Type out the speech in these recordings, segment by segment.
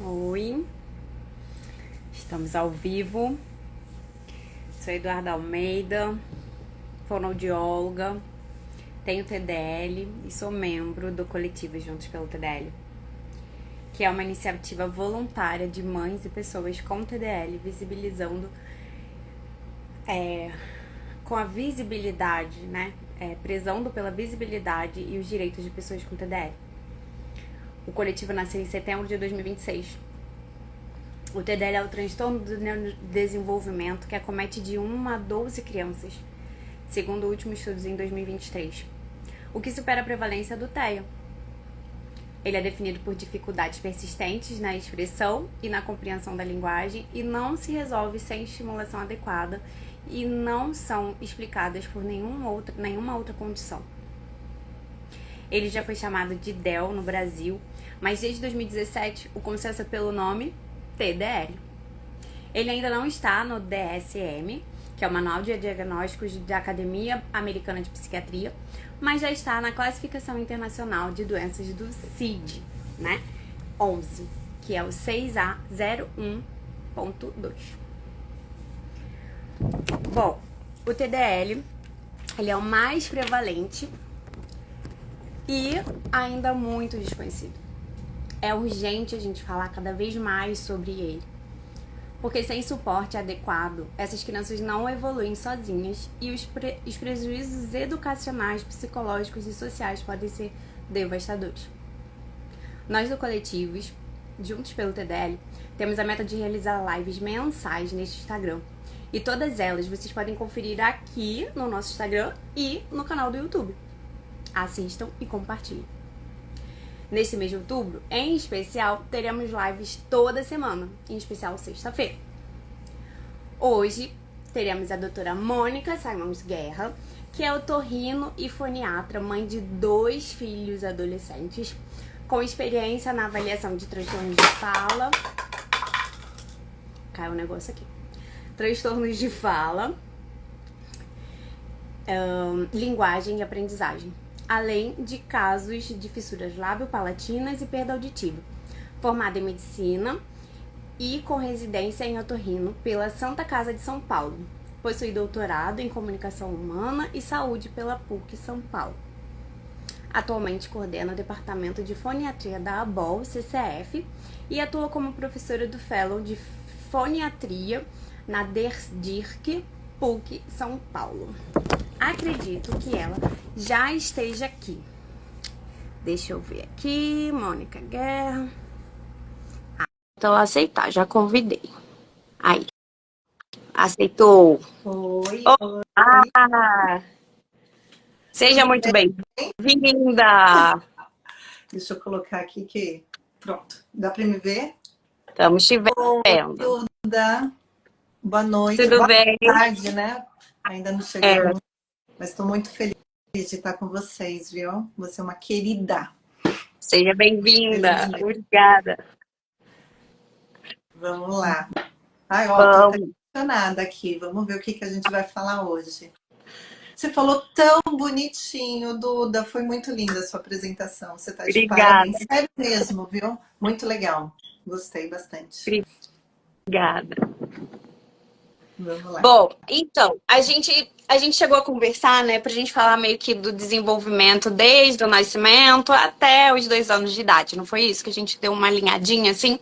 Oi, estamos ao vivo. Sou Eduarda Almeida, fonoaudióloga, tenho TDL e sou membro do coletivo Juntos pelo TDL, que é uma iniciativa voluntária de mães e pessoas com TDL, visibilizando com a visibilidade, né? Prezando pela visibilidade e os direitos de pessoas com TDL. O coletivo nasceu em setembro de 2026. O TDL é o transtorno do neurodesenvolvimento que acomete de 1 a 12 crianças, segundo o último estudo em 2023, o que supera a prevalência do TEA. Ele é definido por dificuldades persistentes na expressão e na compreensão da linguagem e não se resolve sem estimulação adequada e não são explicadas por nenhuma outra condição. Ele já foi chamado de DEL no Brasil, mas desde 2017 o consenso é pelo nome TDL. Ele ainda não está no DSM, que é o Manual de Diagnósticos da Academia Americana de Psiquiatria, mas já está na Classificação Internacional de Doenças do CID, né? 11, que é o 6A01.2. Bom, o TDL, ele é o mais prevalente e ainda muito desconhecido. É urgente a gente falar cada vez mais sobre ele, porque sem suporte adequado, essas crianças não evoluem sozinhas e os prejuízos educacionais, psicológicos e sociais podem ser devastadores. Nós do coletivo Juntos pelo TDL, temos a meta de realizar lives mensais neste Instagram. E todas elas vocês podem conferir aqui no nosso Instagram e no canal do YouTube. Assistam e compartilhem. Nesse mês de outubro, em especial, teremos lives toda semana, em especial sexta-feira. Hoje, teremos a doutora Mônica Simons Guerra, que é otorrino e foniatra, mãe de 2 filhos adolescentes, com experiência na avaliação de transtornos de fala. Caiu um negócio aqui. Transtornos de fala, linguagem e aprendizagem, além de casos de fissuras lábio-palatinas e perda auditiva. Formada em medicina e com residência em otorrino pela Santa Casa de São Paulo. Possui doutorado em comunicação humana e saúde pela PUC São Paulo. Atualmente coordena o departamento de foniatria da ABOL CCF e atua como professora do Fellow de Foniatria na DERSDIRC PUC São Paulo. Acredito que ela já esteja aqui. Deixa eu ver aqui, Mônica Guerra. Então, aceitar, já convidei. Aí, aceitou. Oi, Olá! Seja muito bem-vinda! deixa eu colocar aqui que... Pronto, dá para me ver? Estamos te Oi, vendo. Duda. Boa noite. Tudo Boa bem? tarde, né? Ainda não chegamos, mas estou muito feliz de estar com vocês, viu? Você é uma querida. Seja bem-vinda. Obrigada. Vamos lá. Ai, ó, tô até Vamos. emocionada aqui. Vamos ver o que a gente vai falar hoje. Você falou tão bonitinho, Duda. Foi muito linda a sua apresentação. Você tá de Obrigada. parabéns. Sério mesmo, viu? Muito legal. Gostei bastante. Obrigada. Vamos lá. Bom, então, a gente chegou a conversar, né, pra gente falar meio que do desenvolvimento desde o nascimento até os 2 anos de idade, não foi isso? Que a gente deu uma alinhadinha assim.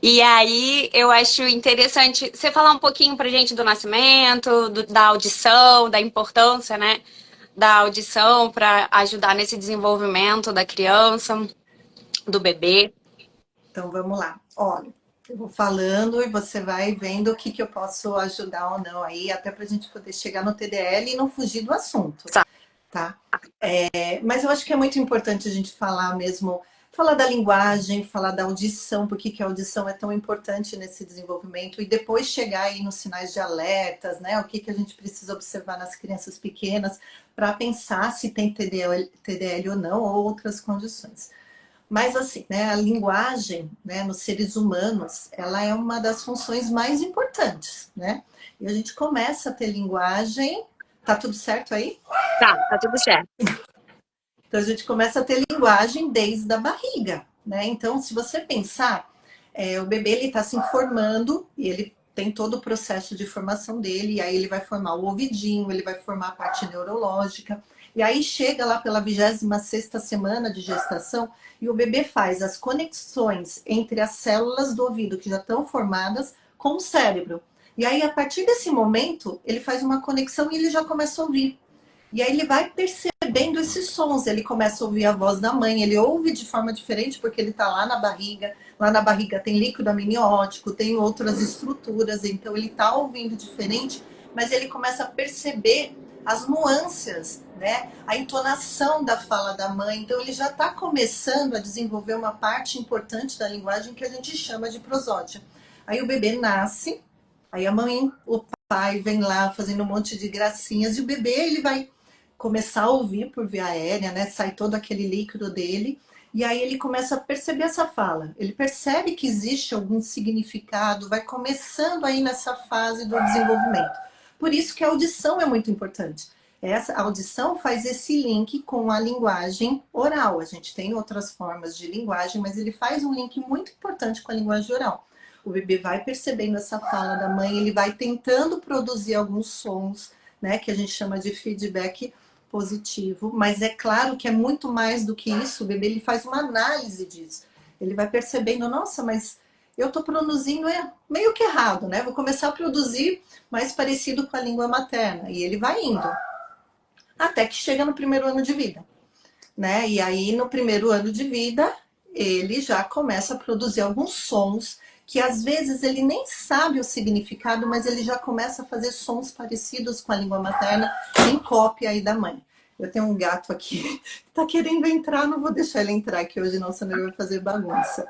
E aí eu acho interessante você falar um pouquinho pra gente do nascimento, da audição, da importância, né, da audição para ajudar nesse desenvolvimento da criança, do bebê. Então vamos lá. Olha, eu vou falando e você vai vendo o que eu posso ajudar ou não aí, até para a gente poder chegar no TDL e não fugir do assunto, tá? Mas eu acho que é muito importante a gente falar mesmo, falar da linguagem, falar da audição, por que a audição é tão importante nesse desenvolvimento e depois chegar aí nos sinais de alertas, né? O que a gente precisa observar nas crianças pequenas para pensar se tem TDL ou não ou outras condições. Mas assim, né, a linguagem, né, nos seres humanos, ela é uma das funções mais importantes, né? E a gente começa a ter linguagem, tá tudo certo aí? Tá tudo certo. Então a gente começa a ter linguagem desde a barriga, né? Então, se você pensar, o bebê ele está se informando e ele tem todo o processo de formação dele, e aí ele vai formar o ouvidinho, ele vai formar a parte neurológica, e aí chega lá pela 26ª semana de gestação e o bebê faz as conexões entre as células do ouvido que já estão formadas com o cérebro. E aí, a partir desse momento, ele faz uma conexão e ele já começa a ouvir. E aí ele vai percebendo esses sons, ele começa a ouvir a voz da mãe, ele ouve de forma diferente porque ele está lá na barriga tem líquido amniótico, tem outras estruturas, então ele está ouvindo diferente, mas ele começa a perceber as nuances, né? A entonação da fala da mãe, então ele já está começando a desenvolver uma parte importante da linguagem que a gente chama de prosódia. Aí o bebê nasce, aí a mãe, o pai vem lá fazendo um monte de gracinhas e o bebê ele vai começar a ouvir por via aérea, né? Sai todo aquele líquido dele. E aí ele começa a perceber essa fala. Ele percebe que existe algum significado, vai começando aí nessa fase do desenvolvimento. Por isso que a audição é muito importante. Essa audição faz esse link com a linguagem oral. A gente tem outras formas de linguagem, mas ele faz um link muito importante com a linguagem oral. O bebê vai percebendo essa fala da mãe, ele vai tentando produzir alguns sons, né, que a gente chama de feedback positivo, mas é claro que é muito mais do que isso. O bebê ele faz uma análise disso. Ele vai percebendo, nossa, mas eu estou produzindo meio que errado, né? Vou começar a produzir mais parecido com a língua materna. E ele vai indo. Até que chega no primeiro ano de vida, né? E aí, no primeiro ano de vida, ele já começa a produzir alguns sons que às vezes ele nem sabe o significado, mas ele já começa a fazer sons parecidos com a língua materna, em cópia aí da mãe. Eu tenho um gato aqui que tá querendo entrar, não vou deixar ele entrar aqui hoje não, senão ele vai fazer bagunça.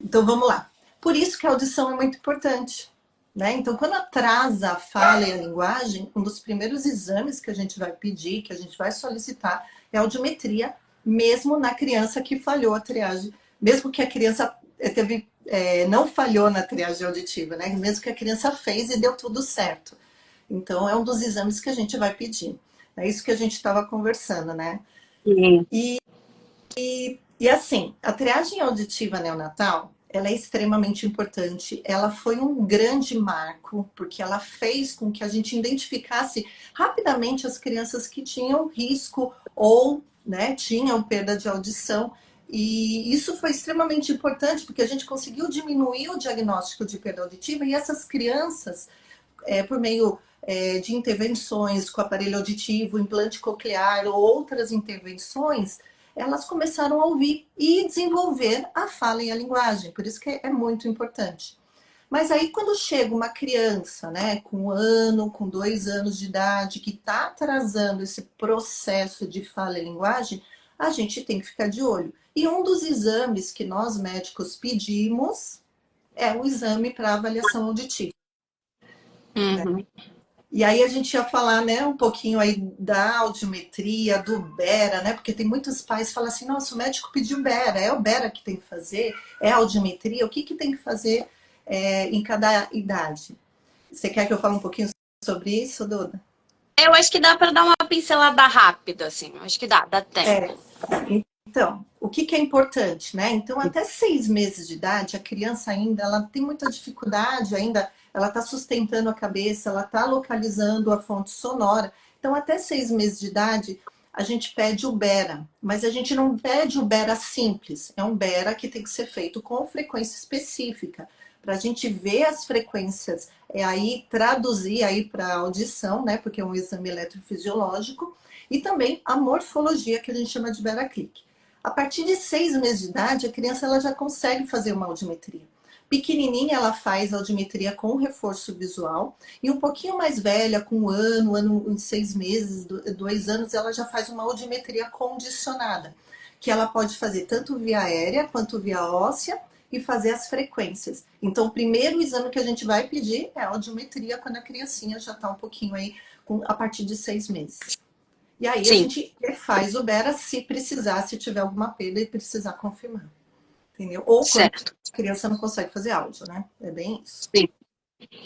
Então vamos lá. Por isso que a audição é muito importante, né? Então quando atrasa a fala e a linguagem, um dos primeiros exames que a gente vai pedir, que a gente vai solicitar, é a audiometria, mesmo na criança que falhou a triagem, mesmo que a criança não falhou na triagem auditiva, né? Mesmo que a criança fez e deu tudo certo. Então é um dos exames que a gente vai pedir. É isso que a gente estava conversando, né? Sim. E assim, a triagem auditiva neonatal, ela é extremamente importante. Ela foi um grande marco, porque ela fez com que a gente identificasse rapidamente as crianças que tinham risco ou, né, tinham perda de audição. E isso foi extremamente importante, porque a gente conseguiu diminuir o diagnóstico de perda auditiva e essas crianças, por meio de intervenções com aparelho auditivo, implante coclear ou outras intervenções, elas começaram a ouvir e desenvolver a fala e a linguagem. Por isso que é muito importante. Mas aí quando chega uma criança, né, com 1 ano, com 2 anos de idade, que está atrasando esse processo de fala e linguagem, a gente tem que ficar de olho. E um dos exames que nós médicos pedimos é o exame para avaliação auditiva. Uhum. Né? E aí a gente ia falar, né, um pouquinho aí da audiometria, do Bera, né? Porque tem muitos pais que falam assim, nossa, o médico pediu Bera, é o Bera que tem que fazer? É a audiometria? O que tem que fazer em cada idade? Você quer que eu fale um pouquinho sobre isso, Duda? Eu acho que dá para dar uma pincelada rápida, assim. Eu acho que dá tempo. Então, o que é importante, né? Então, até 6 meses de idade, a criança ainda, ela tem muita dificuldade ainda, ela está sustentando a cabeça, ela está localizando a fonte sonora. Então, até 6 meses de idade, a gente pede o Bera, mas a gente não pede o Bera simples, é um Bera que tem que ser feito com frequência específica, para a gente ver as frequências, aí traduzir aí para audição, né? Porque é um exame eletrofisiológico, e também a morfologia, que a gente chama de Bera Click. A partir de 6 meses de idade, a criança ela já consegue fazer uma audiometria. Pequenininha, ela faz audiometria com reforço visual. E um pouquinho mais velha, com 1 ano e 6 meses, 2 anos, ela já faz uma audiometria condicionada. Que ela pode fazer tanto via aérea quanto via óssea e fazer as frequências. Então, o primeiro exame que a gente vai pedir é a audiometria quando a criancinha já está um pouquinho aí, a partir de 6 meses. E aí Sim. a gente refaz o Bera se precisar, se tiver alguma perda e precisar confirmar. Entendeu? Ou quando Certo. a criança não consegue fazer áudio, né? É bem isso. Sim.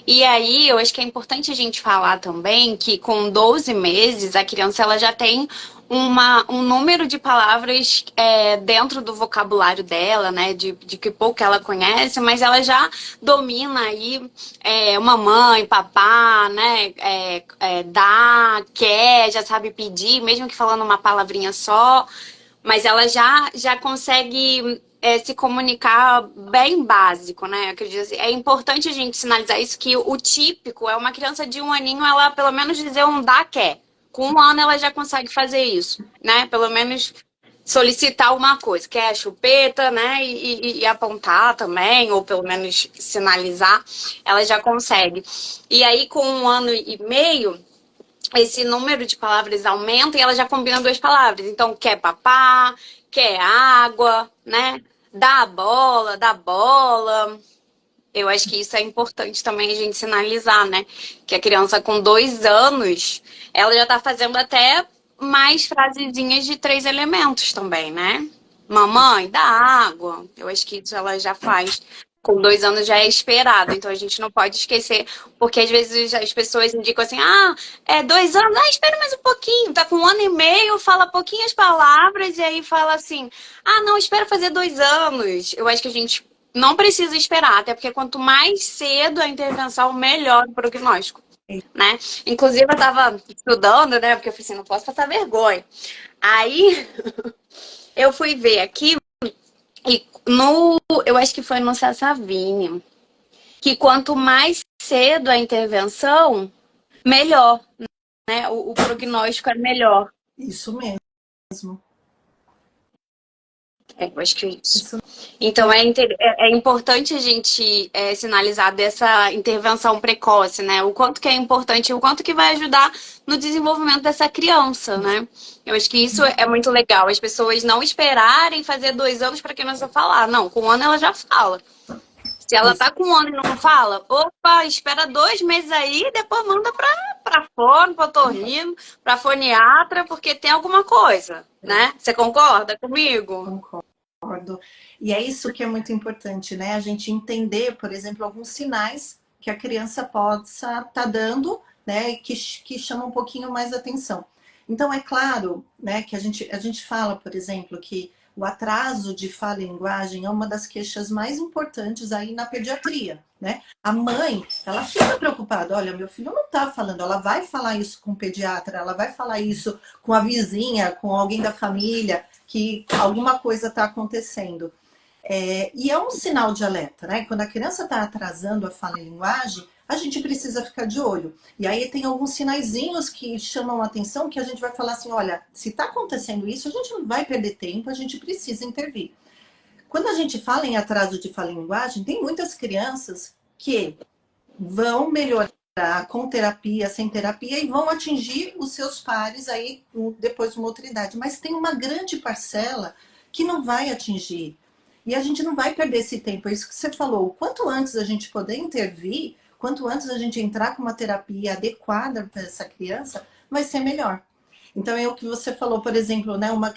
E aí, eu acho que é importante a gente falar também que com 12 meses a criança ela já tem um número de palavras dentro do vocabulário dela, né? De que pouco ela conhece, mas ela já domina aí mamãe, papá, né? Dá, quer, já sabe pedir, mesmo que falando uma palavrinha só. Mas ela já consegue se comunicar bem básico, né? Eu acredito assim. É importante a gente sinalizar isso, que o típico é uma criança de 1 aninho, ela pelo menos dizer um dá, quer. Com 1 ano ela já consegue fazer isso, né? Pelo menos solicitar uma coisa, que é a chupeta, né? E apontar também, ou pelo menos sinalizar, ela já consegue. E aí, com 1 ano e meio, esse número de palavras aumenta e ela já combina 2 palavras. Então, quer papá, quer água, né? Dá bola. Eu acho que isso é importante também a gente sinalizar, né? Que a criança com 2 anos, ela já tá fazendo até mais frasezinhas de 3 elementos também, né? Mamãe, dá água. Eu acho que isso ela já faz. Com 2 anos já é esperado, então a gente não pode esquecer, porque às vezes as pessoas indicam assim, 2 anos, espera mais um pouquinho, tá com 1 ano e meio, fala pouquinhas palavras, e aí fala assim, não, espera fazer 2 anos. Eu acho que a gente não precisa esperar, até porque quanto mais cedo a intervenção, melhor o prognóstico, né? Inclusive, eu tava estudando, né? Porque eu falei assim, não posso passar vergonha. Aí, eu fui ver aqui, e eu acho que foi no Sassavini, que quanto mais cedo a intervenção, melhor, né? O prognóstico é melhor. Isso mesmo. Eu acho que é isso. Isso Então, é importante a gente sinalizar dessa intervenção precoce, né? O quanto que é importante, o quanto que vai ajudar no desenvolvimento dessa criança, né? Eu acho que isso é muito legal. As pessoas não esperarem fazer 2 anos para a criança falar. Não, com 1 ano ela já fala. Se ela isso tá com 1 ano e não fala, opa, espera 2 meses aí e depois manda pra fono, pra otorrino, pra foniatra, porque tem alguma coisa, né? Você concorda comigo? concordo. E é isso que é muito importante, né? A gente entender, por exemplo, alguns sinais que a criança possa estar dando, né? Que chama um pouquinho mais atenção. Então, é claro, né, que a gente fala, por exemplo, que o atraso de fala e linguagem é uma das queixas mais importantes aí na pediatria, né? A mãe, ela fica preocupada, olha, meu filho não está falando, ela vai falar isso com o pediatra, ela vai falar isso com a vizinha, com alguém da família, que alguma coisa está acontecendo. E é um sinal de alerta, né? Quando a criança está atrasando a fala e linguagem, a gente precisa ficar de olho. E aí tem alguns sinaizinhos que chamam a atenção, que a gente vai falar assim, olha, se está acontecendo isso, a gente não vai perder tempo, a gente precisa intervir. Quando a gente fala em atraso de fala e linguagem, tem muitas crianças que vão melhorar com terapia, sem terapia, e vão atingir os seus pares aí depois de uma outra idade. Mas tem uma grande parcela que não vai atingir. E a gente não vai perder esse tempo. É isso que você falou. Quanto antes a gente poder intervir, quanto antes a gente entrar com uma terapia adequada para essa criança, vai ser melhor. Então é o que você falou, por exemplo, né? Uma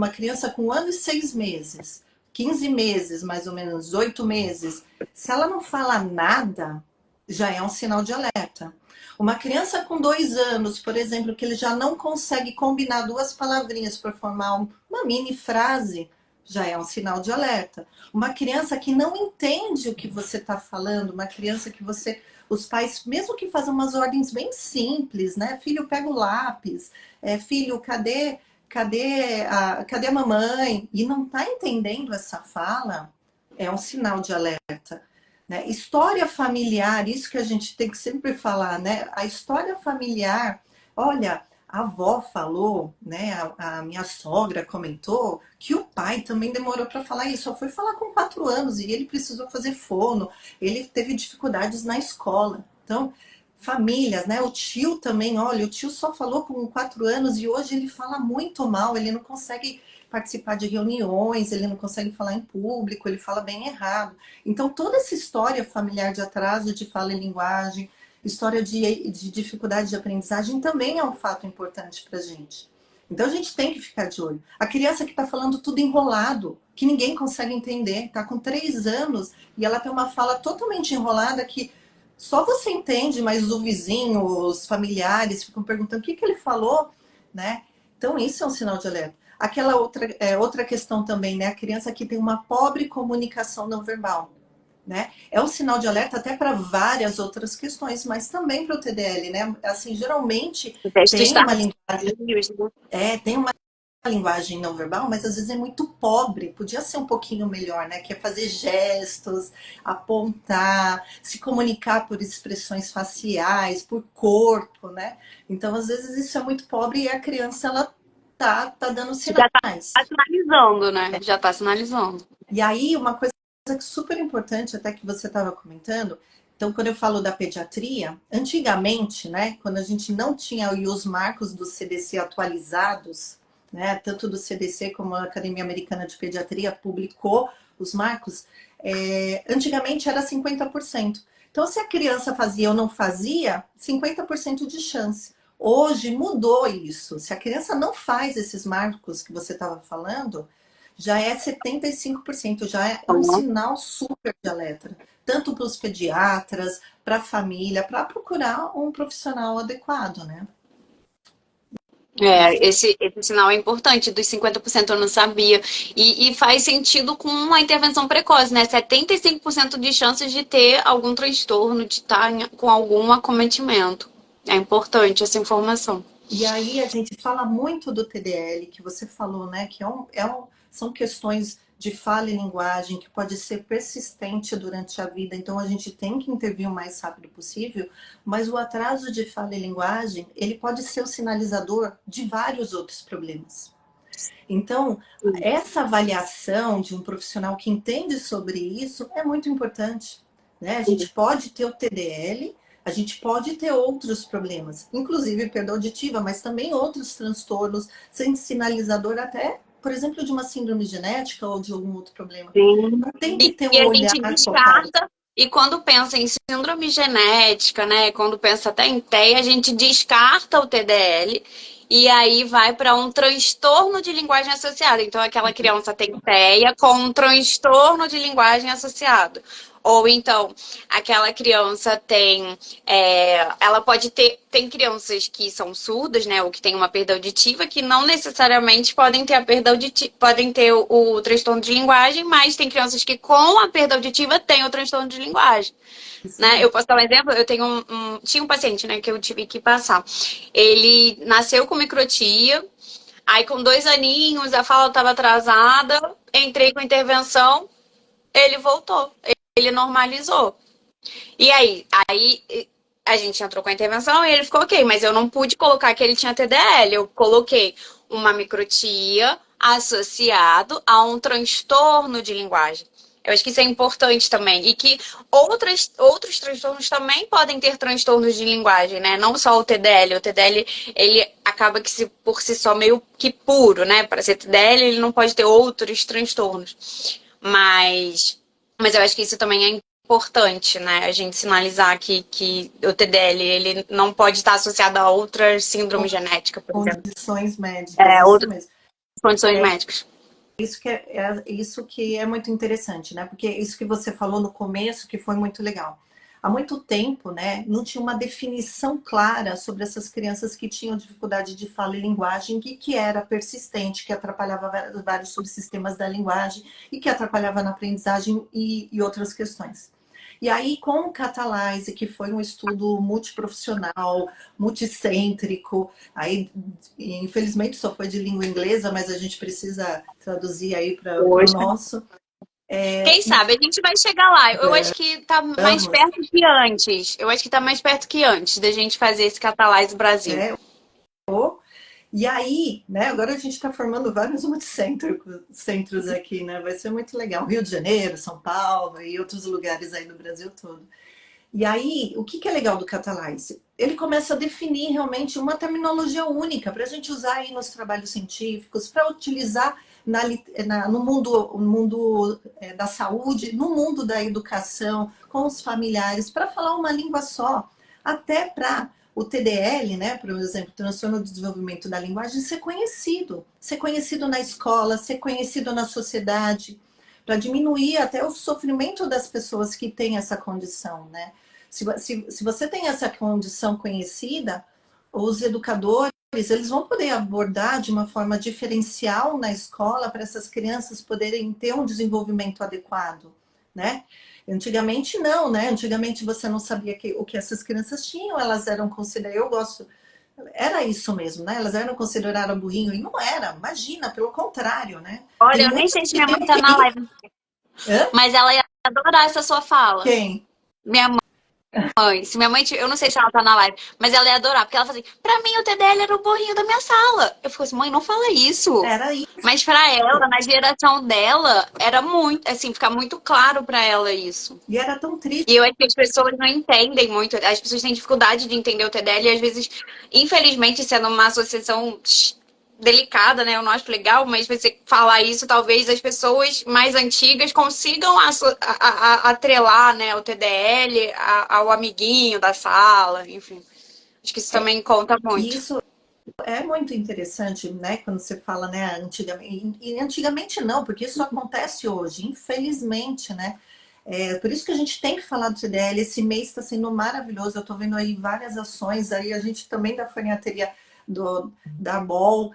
criança com 1 ano e 6 meses, 15 meses, mais ou menos, 8 meses, se ela não fala nada, já é um sinal de alerta. Uma criança com 2 anos, por exemplo, que ele já não consegue combinar duas palavrinhas para formar uma mini frase, já é um sinal de alerta. Uma criança que não entende o que você está falando, uma criança que os pais, mesmo que façam umas ordens bem simples, né? Filho, pega o lápis, filho, cadê a mamãe? E não está entendendo essa fala, é um sinal de alerta. Né? História familiar, isso que a gente tem que sempre falar, né? A história familiar, olha, a avó falou, né? A minha sogra comentou que o pai também demorou para falar isso, só foi falar com 4 anos e ele precisou fazer fono, ele teve dificuldades na escola. Então, famílias, né? O tio também, olha, o tio só falou com 4 anos e hoje ele fala muito mal, ele não consegue participar de reuniões, ele não consegue falar em público, ele fala bem errado. Então, toda essa história familiar de atraso de fala e linguagem, história de dificuldade de aprendizagem também é um fato importante para a gente. Então, a gente tem que ficar de olho. A criança que está falando tudo enrolado, que ninguém consegue entender, está com 3 anos e ela tem uma fala totalmente enrolada que só você entende, mas o vizinho, os familiares ficam perguntando o que que ele falou, né? Então, isso é um sinal de alerta. Aquela outra questão também, né? A criança que tem uma pobre comunicação não verbal, né? É um sinal de alerta até para várias outras questões, mas também para o TDL, né? Assim, geralmente Testes tem uma linguagem, tardios, né? tem uma linguagem não verbal, mas às vezes é muito pobre, podia ser um pouquinho melhor, né? Que é fazer gestos, apontar, se comunicar por expressões faciais, por corpo, né? Então, às vezes isso é muito pobre e a criança ela tá dando Já tá sinais. sinalizando, né? Já tá sinalizando. E aí, uma coisa que é super importante, até que você estava comentando, então, quando eu falo da pediatria, antigamente, né, quando a gente não tinha os marcos do CDC atualizados, né, tanto do CDC como a Academia Americana de Pediatria publicou os marcos, antigamente era 50%. Então, se a criança fazia ou não fazia, 50% de chance. Hoje mudou isso. Se a criança não faz esses marcos que você estava falando, já é 75%, já é um Uhum. sinal super de alerta, tanto para os pediatras, para a família, para procurar um profissional adequado, né? É, Isso. esse sinal é importante, dos 50% eu não sabia. E faz sentido com uma intervenção precoce, né? 75% de chances de ter algum transtorno, de estar com algum acometimento. É importante essa informação. E aí a gente fala muito do TDL, que você falou, né? Que são questões de fala e linguagem que pode ser persistente durante a vida, então a gente tem que intervir o mais rápido possível, mas o atraso de fala e linguagem, ele pode ser o sinalizador de vários outros problemas. Então, essa avaliação de um profissional que entende sobre isso é muito importante, né? A gente pode ter o TDL, a gente pode ter outros problemas, inclusive perda auditiva, mas também outros transtornos, sem sinalizador até, por exemplo, de uma síndrome genética ou de algum outro problema. Sim. Então, tem que ter E um a olhar gente focado. descarta, e quando pensa em síndrome genética, né? Quando pensa até em TEA, a gente descarta o TDL e aí vai para um transtorno de linguagem associada. Então, aquela criança tem TEA com um transtorno de linguagem associado. Ou então, aquela criança tem. Ela pode ter. Tem crianças que são surdas, né? Ou que têm uma perda auditiva, que não necessariamente podem ter a perda auditiva, podem ter o transtorno de linguagem, mas tem crianças que com a perda auditiva têm o transtorno de linguagem. Isso Né? Eu mesmo. posso dar um exemplo? Eu tenho tinha um paciente, né, que eu tive que passar. Ele nasceu com microtia, aí com 2 aninhos a fala estava atrasada, entrei com intervenção, ele voltou, ele normalizou. E aí a gente entrou com a intervenção e ele ficou ok, mas eu não pude colocar que ele tinha TDL. Eu coloquei uma microtia associado a um transtorno de linguagem. Eu acho que isso é importante também. E que outros transtornos também podem ter transtornos de linguagem, né? Não só o TDL. O TDL, ele acaba que por si só meio que puro, né? Para ser TDL, ele não pode ter outros transtornos. Mas eu acho que isso também é importante, né? A gente sinalizar que o TDL ele não pode estar associado a outra síndrome genética, por exemplo. Condições médicas, isso Outras mesmo. condições médicas. Isso que é muito interessante, né? Porque isso que você falou no começo, que foi muito legal. Há muito tempo, né, não tinha uma definição clara sobre essas crianças que tinham dificuldade de fala e linguagem, que era persistente, que atrapalhava vários subsistemas da linguagem e que atrapalhava na aprendizagem e outras questões. E aí, com o Catalyze, que foi um estudo multiprofissional, multicêntrico, aí, infelizmente, só foi de língua inglesa, mas a gente precisa traduzir aí para o Hoje. nosso. Quem E sabe a gente vai chegar lá. Eu acho que tá mais vamos, perto que antes. Eu acho que tá mais perto que antes da gente fazer esse Catalyze Brasil. né? E aí, né, agora a gente está formando vários centros aqui, né? Vai ser muito legal. Rio de Janeiro, São Paulo e outros lugares aí no Brasil todo. E aí, o que é legal do Catalyze? Ele começa a definir realmente uma terminologia única para a gente usar aí nos trabalhos científicos, para utilizar no mundo da saúde, no mundo da educação, com os familiares, para falar uma língua só, até para o TDL, né, por exemplo, transtorno de desenvolvimento da linguagem, ser conhecido na escola, ser conhecido na sociedade, para diminuir até o sofrimento das pessoas que têm essa condição, né? Se você tem essa condição conhecida, os educadores eles vão poder abordar de uma forma diferencial na escola para essas crianças poderem ter um desenvolvimento adequado, né? Antigamente não, né? Antigamente você não sabia o que essas crianças tinham, elas eram consideradas, eu gosto, era isso mesmo, né? Elas eram consideradas burrinho, e não era, imagina, pelo contrário, né? Olha, Tem eu nem muitas sei se que minha tem mãe tá na QI. live, Hã? mas ela ia adorar essa sua fala. Quem? Minha mãe, se minha mãe, eu não sei se ela tá na live, mas ela ia adorar, porque ela fala assim, pra mim o TDL era o burrinho da minha sala. Eu fico assim, mãe, não fala isso. Era isso. Mas pra ela, na geração dela, era muito, assim, fica muito claro pra ela isso. E era tão triste. E eu acho que as pessoas não entendem muito, as pessoas têm dificuldade de entender o TDL e às vezes, infelizmente, sendo uma associação delicada, né? Eu não acho legal, mas você falar isso, talvez as pessoas mais antigas consigam atrelar, né, o TDL ao amiguinho da sala, enfim. Acho que isso também conta E muito. isso é muito interessante, né? Quando você fala, né, antigamente. E antigamente não, porque isso acontece hoje, infelizmente, né? Por isso que a gente tem que falar do CDL. Esse mês está sendo maravilhoso. Eu estou vendo aí várias ações. Aí a gente também da Faniateria da BOL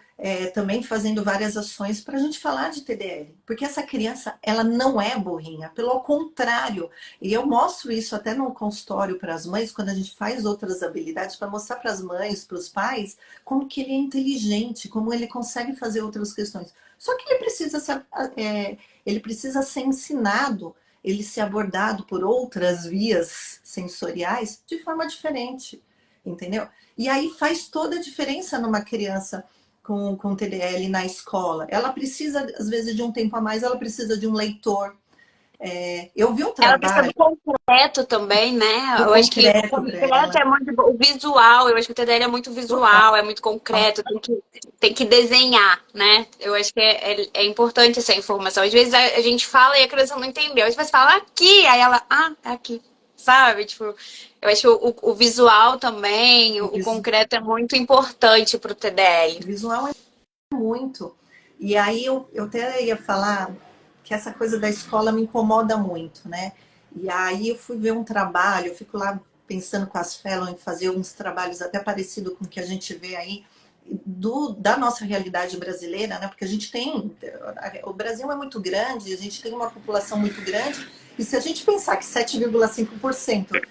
também fazendo várias ações para a gente falar de TDL. Porque essa criança, ela não é burrinha. Pelo contrário. E eu mostro isso até no consultório para as mães, quando a gente faz outras habilidades, para mostrar para as mães, para os pais, como que ele é inteligente, como ele consegue fazer outras questões. Só que ele precisa ser ensinado, ele ser abordado por outras vias sensoriais de forma diferente, entendeu? E aí faz toda a diferença numa criança com TDL na escola. Ela precisa, às vezes, de um tempo a mais, ela precisa de um leitor. Eu vi um Ela precisa trabalho do concreto também, né? do Eu acho que o concreto para concreto ela. é muito o visual. Eu acho que o TDL é muito Total. visual, é muito concreto, tem que desenhar, né? Eu acho que é importante essa informação. Às vezes a gente fala e a criança não entendeu. Às vezes fala aqui, aí ela, é aqui. Sabe? Tipo, eu acho que o visual também, o concreto é muito importante para o TDL. O visual é muito. E aí eu até ia falar que essa coisa da escola me incomoda muito, né? E aí eu fui ver um trabalho, eu fico lá pensando com as fellows em fazer uns trabalhos até parecido com o que a gente vê aí da nossa realidade brasileira, né? Porque a gente tem, o Brasil é muito grande, a gente tem uma população muito grande, e se a gente pensar que 7,5%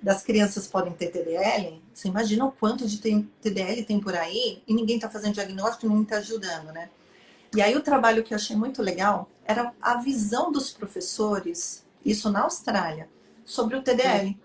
das crianças podem ter TDL, você imagina o quanto de TDL tem por aí, e ninguém está fazendo diagnóstico, ninguém está ajudando, né? E aí o trabalho que eu achei muito legal era a visão dos professores, isso na Austrália, sobre o TDL.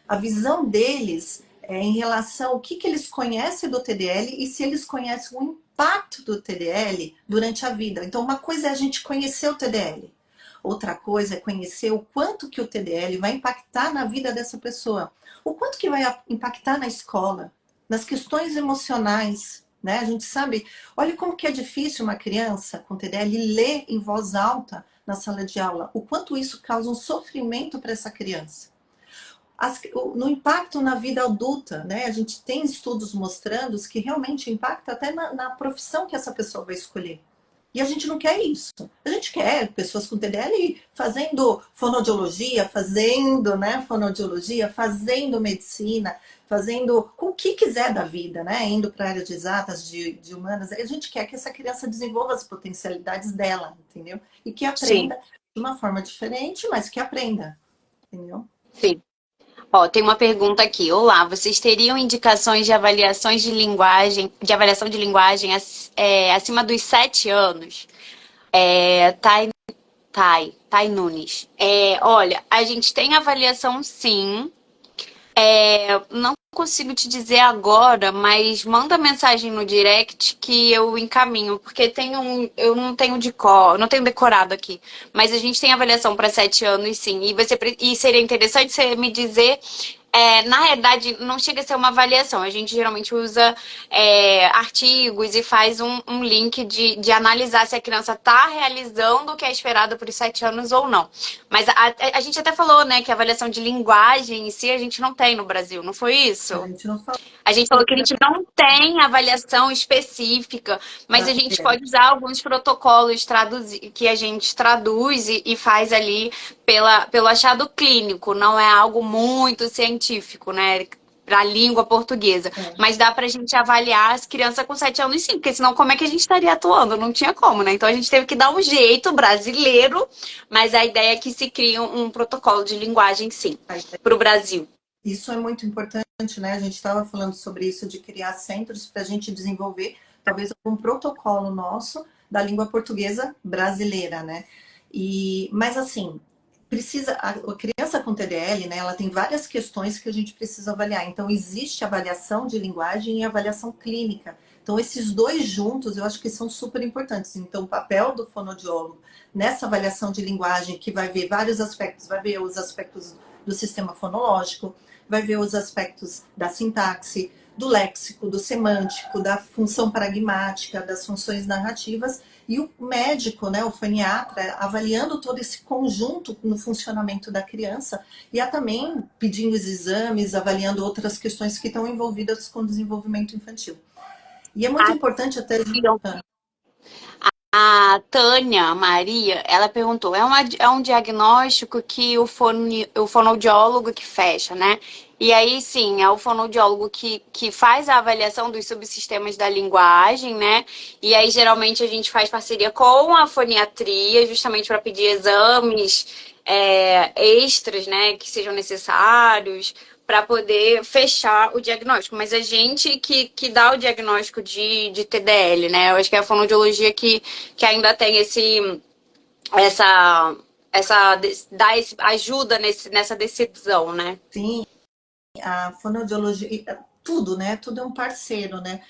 A visão deles em relação ao que eles conhecem do TDL e se eles conhecem o impacto do TDL durante a vida. Então, uma coisa é a gente conhecer o TDL. Outra coisa é conhecer o quanto que o TDL vai impactar na vida dessa pessoa. O quanto que vai impactar na escola, nas questões emocionais, né? A gente sabe, olha como que é difícil uma criança com TDL ler em voz alta na sala de aula. O quanto isso causa um sofrimento para essa criança. No impacto na vida adulta, né? A gente tem estudos mostrando que realmente impacta até na profissão que essa pessoa vai escolher. E a gente não quer isso. A gente quer pessoas com TDL fazendo fonoaudiologia, fazendo medicina, fazendo com o que quiser da vida, né? Indo para a área de exatas, de humanas. A gente quer que essa criança desenvolva as potencialidades dela, entendeu? E que aprenda Sim. de uma forma diferente, mas que aprenda, entendeu? Sim. Ó, tem uma pergunta aqui. Olá, vocês teriam indicações de avaliações de linguagem, de avaliação de linguagem acima dos 7 anos? Thay Nunes. Olha, a gente tem avaliação sim. Não consigo te dizer agora, mas manda mensagem no direct que eu encaminho, porque eu não tenho não tenho decorado aqui, mas a gente tem avaliação para 7 anos sim, e seria interessante você me dizer Na realidade, não chega a ser uma avaliação. A gente geralmente usa artigos e faz um link de analisar se a criança está realizando o que é esperado por 7 anos ou não. Mas a gente até falou, né, que a avaliação de linguagem em si a gente não tem no Brasil, não foi A isso? gente não fala A gente falou que a gente não tem avaliação específica, mas a gente brasileira. pode usar alguns protocolos que a gente traduz e faz ali pelo achado clínico. Não é algo muito científico, né? Para a língua portuguesa. É. Mas dá para a gente avaliar as crianças com 7 anos sim, porque senão como é que a gente estaria atuando? Não tinha como, né? Então a gente teve que dar um jeito brasileiro, mas a ideia é que se crie um protocolo de linguagem sim, para o Brasil. Isso é muito importante, né? A gente estava falando sobre isso, de criar centros para a gente desenvolver talvez algum protocolo nosso da língua portuguesa brasileira, né? Mas assim, a criança com TDL, né? Ela tem várias questões que a gente precisa avaliar. Então, existe avaliação de linguagem e avaliação clínica. Então, esses dois juntos, eu acho que são super importantes. Então, o papel do fonoaudiólogo nessa avaliação de linguagem, que vai ver vários aspectos, vai ver os aspectos do sistema fonológico, vai ver os aspectos da sintaxe, do léxico, do semântico, da função pragmática, das funções narrativas, e o médico, né, o foniatra, avaliando todo esse conjunto no funcionamento da criança e também pedindo os exames, avaliando outras questões que estão envolvidas com o desenvolvimento infantil. E é muito importante até... A Tânia Maria, ela perguntou, é um diagnóstico que o fonoaudiólogo que fecha, né? E aí, sim, é o fonoaudiólogo que faz a avaliação dos subsistemas da linguagem, né? E aí, geralmente, a gente faz parceria com a foniatria, justamente para pedir exames extras, né? Que sejam necessários para poder fechar o diagnóstico. Mas a gente que dá o diagnóstico de TDL, né? Eu acho que é a fonoaudiologia que ainda tem ajuda nessa decisão, né? Sim, a fonoaudiologia, tudo, né? Tudo é um parceiro, né?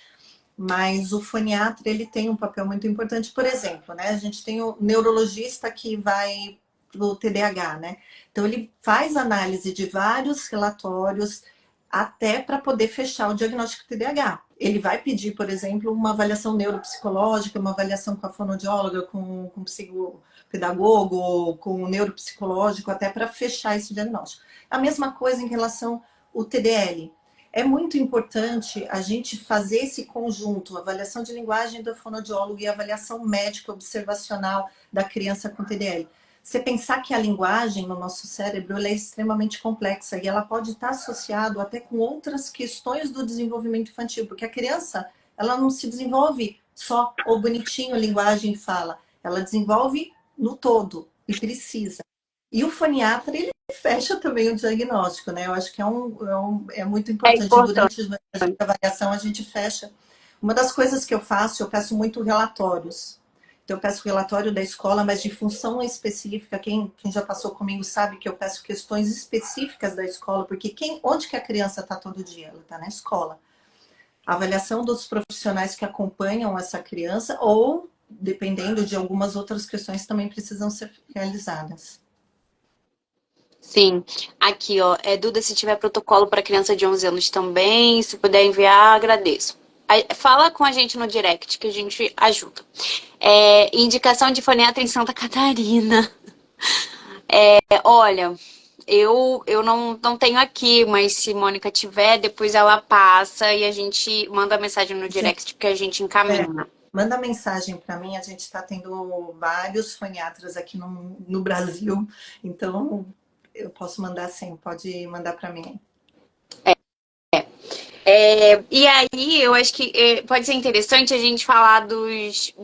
Mas o foniatra, ele tem um papel muito importante. Por exemplo, né? A gente tem o neurologista que vai do TDAH, né? Então, ele faz análise de vários relatórios até para poder fechar o diagnóstico TDAH. Ele vai pedir, por exemplo, uma avaliação neuropsicológica, uma avaliação com a fonoaudióloga, com o psicopedagogo, com o neuropsicológico, até para fechar esse diagnóstico. A mesma coisa em relação ao TDL. É muito importante a gente fazer esse conjunto, a avaliação de linguagem do fonoaudiólogo e a avaliação médica observacional da criança com TDL. Você pensar que a linguagem no nosso cérebro é extremamente complexa e ela pode estar associada até com outras questões do desenvolvimento infantil, porque a criança, ela não se desenvolve só o bonitinho, linguagem e fala, ela desenvolve no todo e precisa. E o foniatra, ele fecha também o diagnóstico, né? Eu acho que é muito importante. Durante a avaliação, a gente fecha. Uma das coisas que eu faço, eu peço muito relatórios. Então, eu peço relatório da escola, mas de função específica. Quem já passou comigo sabe que eu peço questões específicas da escola, porque onde que a criança está todo dia? Ela está na escola. A avaliação dos profissionais que acompanham essa criança, ou, dependendo de algumas outras questões, também precisam ser realizadas. Sim, aqui ó, Duda, se tiver protocolo para criança de 11 anos também, se puder enviar, agradeço. Fala com a gente no direct que a gente ajuda. Indicação de foniatra em Santa Catarina. Olha, eu não tenho aqui, mas se Mônica tiver, depois ela passa e a gente manda mensagem no direct que a gente encaminha. Manda mensagem para mim, a gente está tendo vários foniatras aqui no Brasil, então eu posso mandar sim, pode mandar para mim. E aí, eu acho que pode ser interessante a gente falar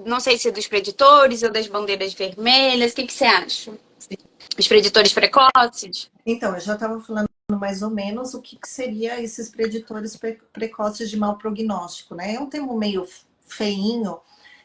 não sei se dos preditores ou das bandeiras vermelhas, o que você acha? Sim. Os preditores precoces? Então, eu já estava falando mais ou menos o que seria esses preditores precoces de mau prognóstico, né? É um termo meio feinho,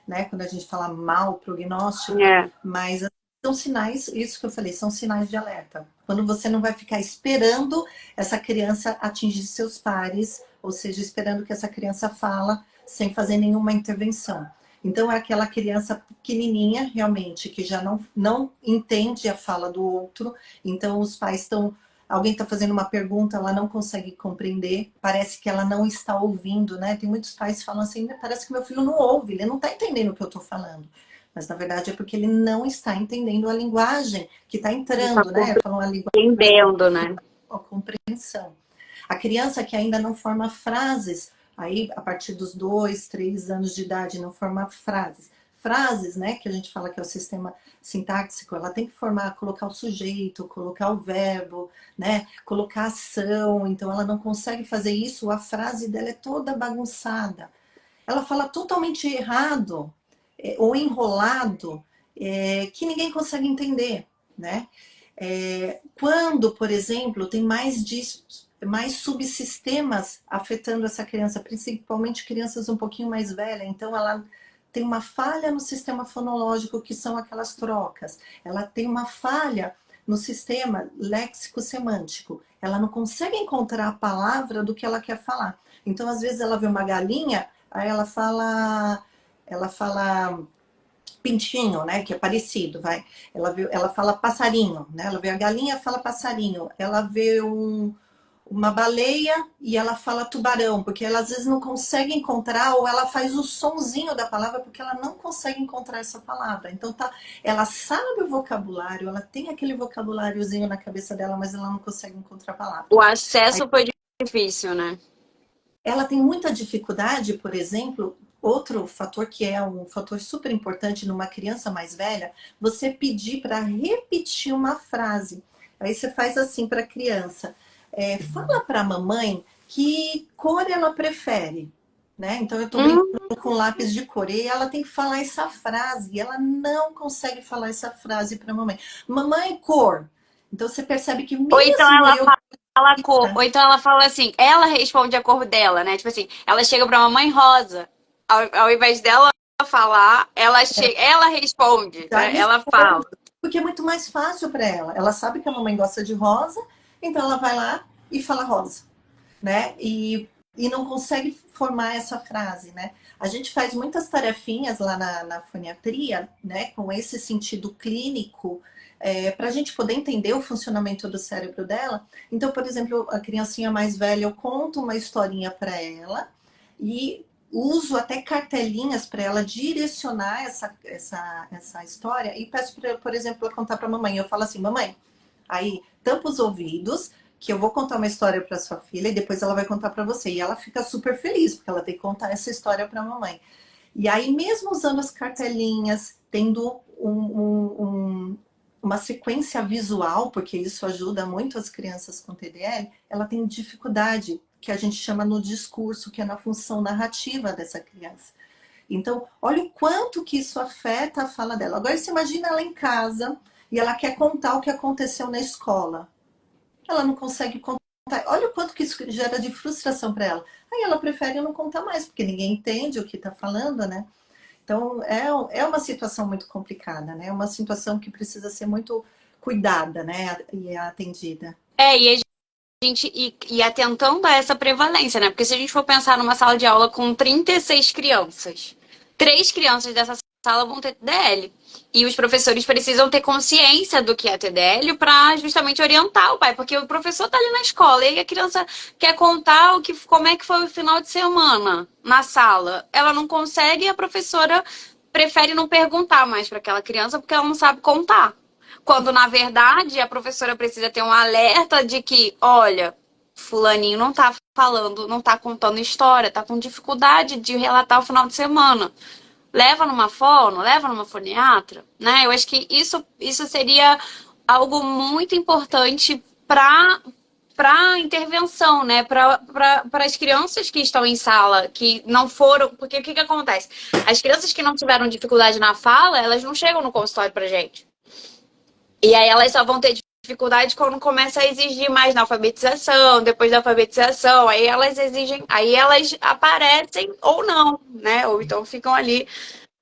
né? Quando a gente fala mau prognóstico, mas são sinais, isso que eu falei, são sinais de alerta. Quando você não vai ficar esperando essa criança atingir seus pares, ou seja, esperando que essa criança fala sem fazer nenhuma intervenção. Então, é aquela criança pequenininha, realmente, que já não entende a fala do outro. Então, os pais estão alguém está fazendo uma pergunta, ela não consegue compreender, parece que ela não está ouvindo, né? Tem muitos pais que falam assim, parece que meu filho não ouve, ele não está entendendo o que eu estou falando. Mas, na verdade, é porque ele não está entendendo a linguagem que está Não tá entrando, né? Falam a linguagem, compreendendo, né? a compreensão. A criança que ainda não forma frases, aí a partir dos 2, 3 anos de idade não forma frases. Frases, né, que a gente fala que é o sistema sintáxico, ela tem que formar, colocar o sujeito, colocar o verbo, né, colocar ação, então ela não consegue fazer isso, a frase dela é toda bagunçada. Ela fala totalmente errado, ou enrolado, que ninguém consegue entender, né? Quando, por exemplo, tem mais subsistemas afetando essa criança, principalmente crianças um pouquinho mais velhas, então ela tem uma falha no sistema fonológico, que são aquelas trocas, ela tem uma falha no sistema léxico-semântico, ela não consegue encontrar a palavra do que ela quer falar. Então, às vezes, ela vê uma galinha, aí ela fala pintinho, né, que é parecido, vai. Ela fala passarinho, né? Ela vê a galinha, fala passarinho. Ela vê uma baleia e ela fala tubarão, porque ela às vezes não consegue encontrar, ou ela faz o sonzinho da palavra porque ela não consegue encontrar essa palavra. Então ela sabe o vocabulário, ela tem aquele vocabuláriozinho na cabeça dela, mas ela não consegue encontrar a palavra. O acesso foi difícil, né? Ela tem muita dificuldade, por exemplo, outro fator que é um fator super importante numa criança mais velha, você pedir para repetir uma frase. Aí você faz assim para a criança, fala para a mamãe que cor ela prefere. Né? Então eu estou brincando com lápis de cor e ela tem que falar essa frase e ela não consegue falar essa frase para a mamãe. Mamãe, cor. Então você percebe que mesmo Ou então ela eu... fala a cor, ou então ela fala assim, ela responde a cor dela, né? Tipo assim, ela chega pra mamãe rosa. Ao invés dela falar, ela responde, Já né? Ela fala. porque é muito mais fácil para ela. Ela sabe que a mamãe gosta de rosa, então ela vai lá e fala rosa, né? E não consegue formar essa frase, né? A gente faz muitas tarefinhas lá na foniatria, né? Com esse sentido clínico, para a gente poder entender o funcionamento do cérebro dela. Então, por exemplo, a criancinha mais velha, eu conto uma historinha para ela e uso até cartelinhas para ela direcionar essa história e peço, por exemplo, ela contar para a mamãe. Eu falo assim, mamãe, aí tampa os ouvidos, que eu vou contar uma história para sua filha e depois ela vai contar para você. E ela fica super feliz, porque ela tem que contar essa história para a mamãe. E aí, mesmo usando as cartelinhas, tendo uma sequência visual, porque isso ajuda muito as crianças com TDL, ela tem dificuldade, que a gente chama no discurso, que é na função narrativa dessa criança. Então, olha o quanto que isso afeta a fala dela. Agora, você imagina ela em casa e ela quer contar o que aconteceu na escola. Ela não consegue contar. Olha o quanto que isso gera de frustração para ela. Aí ela prefere não contar mais, porque ninguém entende o que está falando, né? Então, é uma situação muito complicada, né? É uma situação que precisa ser muito cuidada, né? E atendida. E a gente ir atentando a essa prevalência, né? Porque se a gente for pensar numa sala de aula com 36 crianças, 3 crianças dessa sala vão ter TDL. E os professores precisam ter consciência do que é TDL para justamente orientar o pai, porque o professor está ali na escola e a criança quer contar como é que foi o final de semana na sala. Ela não consegue e a professora prefere não perguntar mais para aquela criança porque ela não sabe contar. Quando, na verdade, a professora precisa ter um alerta de que, olha, fulaninho não tá falando, não tá contando história, tá com dificuldade de relatar o final de semana. Leva numa fono, leva numa foniatra, né? Eu acho que isso seria algo muito importante para intervenção, né? Para as crianças que estão em sala, que não foram... Porque o que acontece? As crianças que não tiveram dificuldade na fala, elas não chegam no consultório pra gente. E aí elas só vão ter dificuldade quando começa a exigir mais na alfabetização, depois da alfabetização, aí elas exigem, aí elas aparecem ou não, né? Ou então ficam ali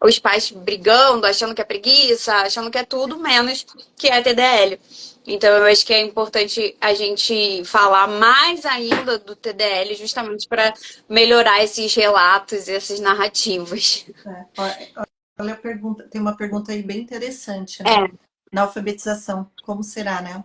os pais brigando, achando que é preguiça, achando que é tudo menos que é TDL. Então eu acho que é importante a gente falar mais ainda do TDL justamente para melhorar esses relatos, essas narrativas. Olha a pergunta, tem uma pergunta aí bem interessante, né? Na alfabetização, como será, né?